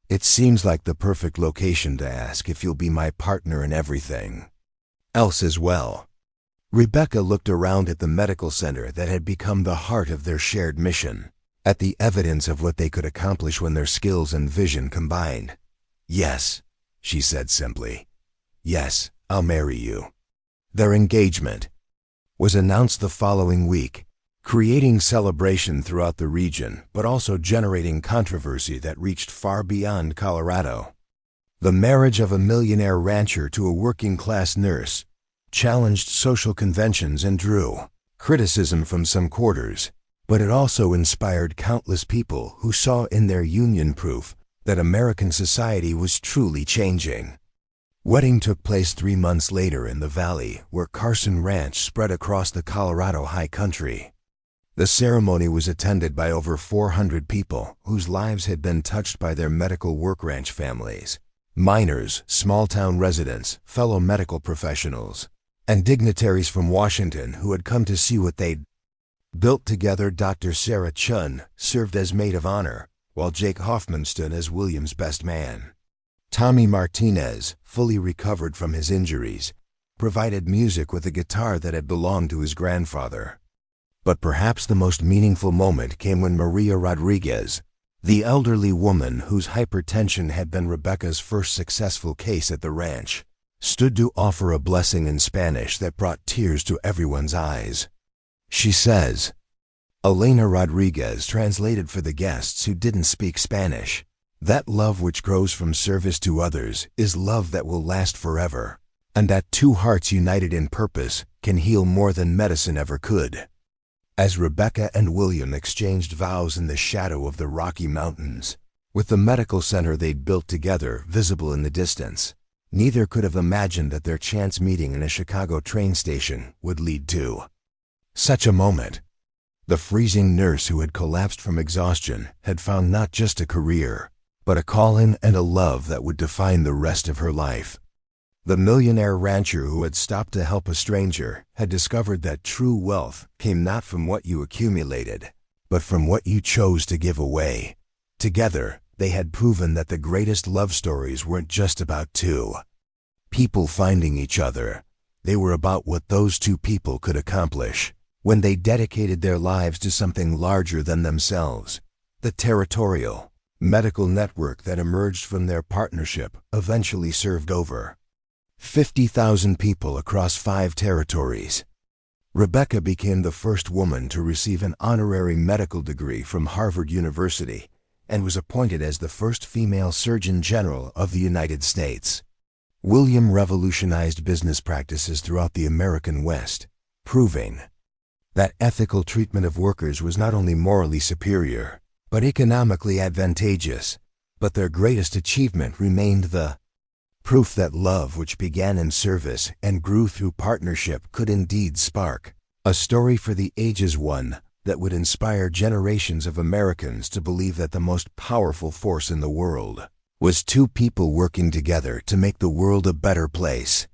"It seems like the perfect location to ask if you'll be my partner in everything else as well." Rebecca looked around at the medical center that had become the heart of their shared mission, at the evidence of what they could accomplish when their skills and vision combined. "Yes," she said simply. "Yes, I'll marry you." Their engagement was announced the following week, creating celebration throughout the region, but also generating controversy that reached far beyond Colorado. The marriage of a millionaire rancher to a working-class nurse challenged social conventions and drew criticism from some quarters, but it also inspired countless people who saw in their union proof that American society was truly changing. Wedding took place 3 months later in the valley where Carson Ranch spread across the Colorado high country. The ceremony was attended by over 400 people whose lives had been touched by their medical work ranch families, miners, small-town residents, fellow medical professionals, and dignitaries from Washington who had come to see what they'd built together. Dr. Sarah Chun served as maid of honor, while Jake Hoffman stood as William's best man. Tommy Martinez, fully recovered from his injuries, provided music with a guitar that had belonged to his grandfather. But perhaps the most meaningful moment came when Maria Rodriguez, the elderly woman whose hypertension had been Rebecca's first successful case at the ranch, stood to offer a blessing in Spanish that brought tears to everyone's eyes. She says, Elena Rodriguez translated for the guests who didn't speak Spanish, "That love which grows from service to others is love that will last forever, and that 2 hearts united in purpose can heal more than medicine ever could." As Rebecca and William exchanged vows in the shadow of the Rocky Mountains, with the medical center they'd built together visible in the distance, neither could have imagined that their chance meeting in a Chicago train station would lead to such a moment. The freezing nurse who had collapsed from exhaustion had found not just a career, but a calling and a love that would define the rest of her life. The millionaire rancher who had stopped to help a stranger had discovered that true wealth came not from what you accumulated, but from what you chose to give away. Together, they had proven that the greatest love stories weren't just about 2 people finding each other. They were about what those 2 people could accomplish when they dedicated their lives to something larger than themselves. The territorial medical network that emerged from their partnership eventually served over 50,000 people across 5 territories. Rebecca became the first woman to receive an honorary medical degree from Harvard University and was appointed as the first female Surgeon General of the United States. William revolutionized business practices throughout the American West, proving that ethical treatment of workers was not only morally superior, but economically advantageous. But their greatest achievement remained the proof that love which began in service and grew through partnership could indeed spark a story for the ages, one that would inspire generations of Americans to believe that the most powerful force in the world was 2 people working together to make the world a better place.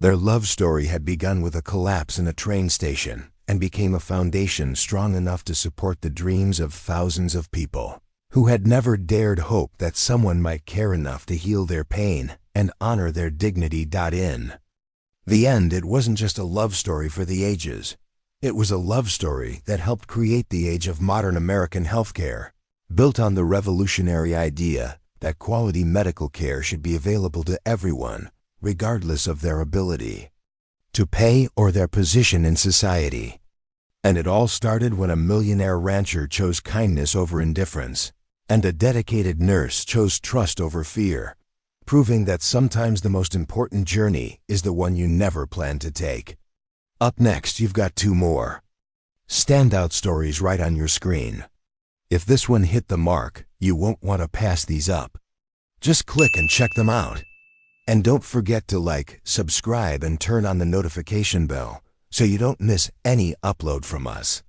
Their love story had begun with a collapse in a train station and became a foundation strong enough to support the dreams of thousands of people who had never dared hope that someone might care enough to heal their pain and honor their dignity. In the end, it wasn't just a love story for the ages. It was a love story that helped create the age of modern American healthcare, built on the revolutionary idea that quality medical care should be available to everyone, regardless of their ability to pay or their position in society. And it all started when a millionaire rancher chose kindness over indifference, and a dedicated nurse chose trust over fear, proving that sometimes the most important journey is the one you never planned to take. Up next, you've got 2 more standout stories right on your screen. If this one hit the mark, you won't want to pass these up. Just click and check them out. And don't forget to like, subscribe, and turn on the notification bell so you don't miss any upload from us.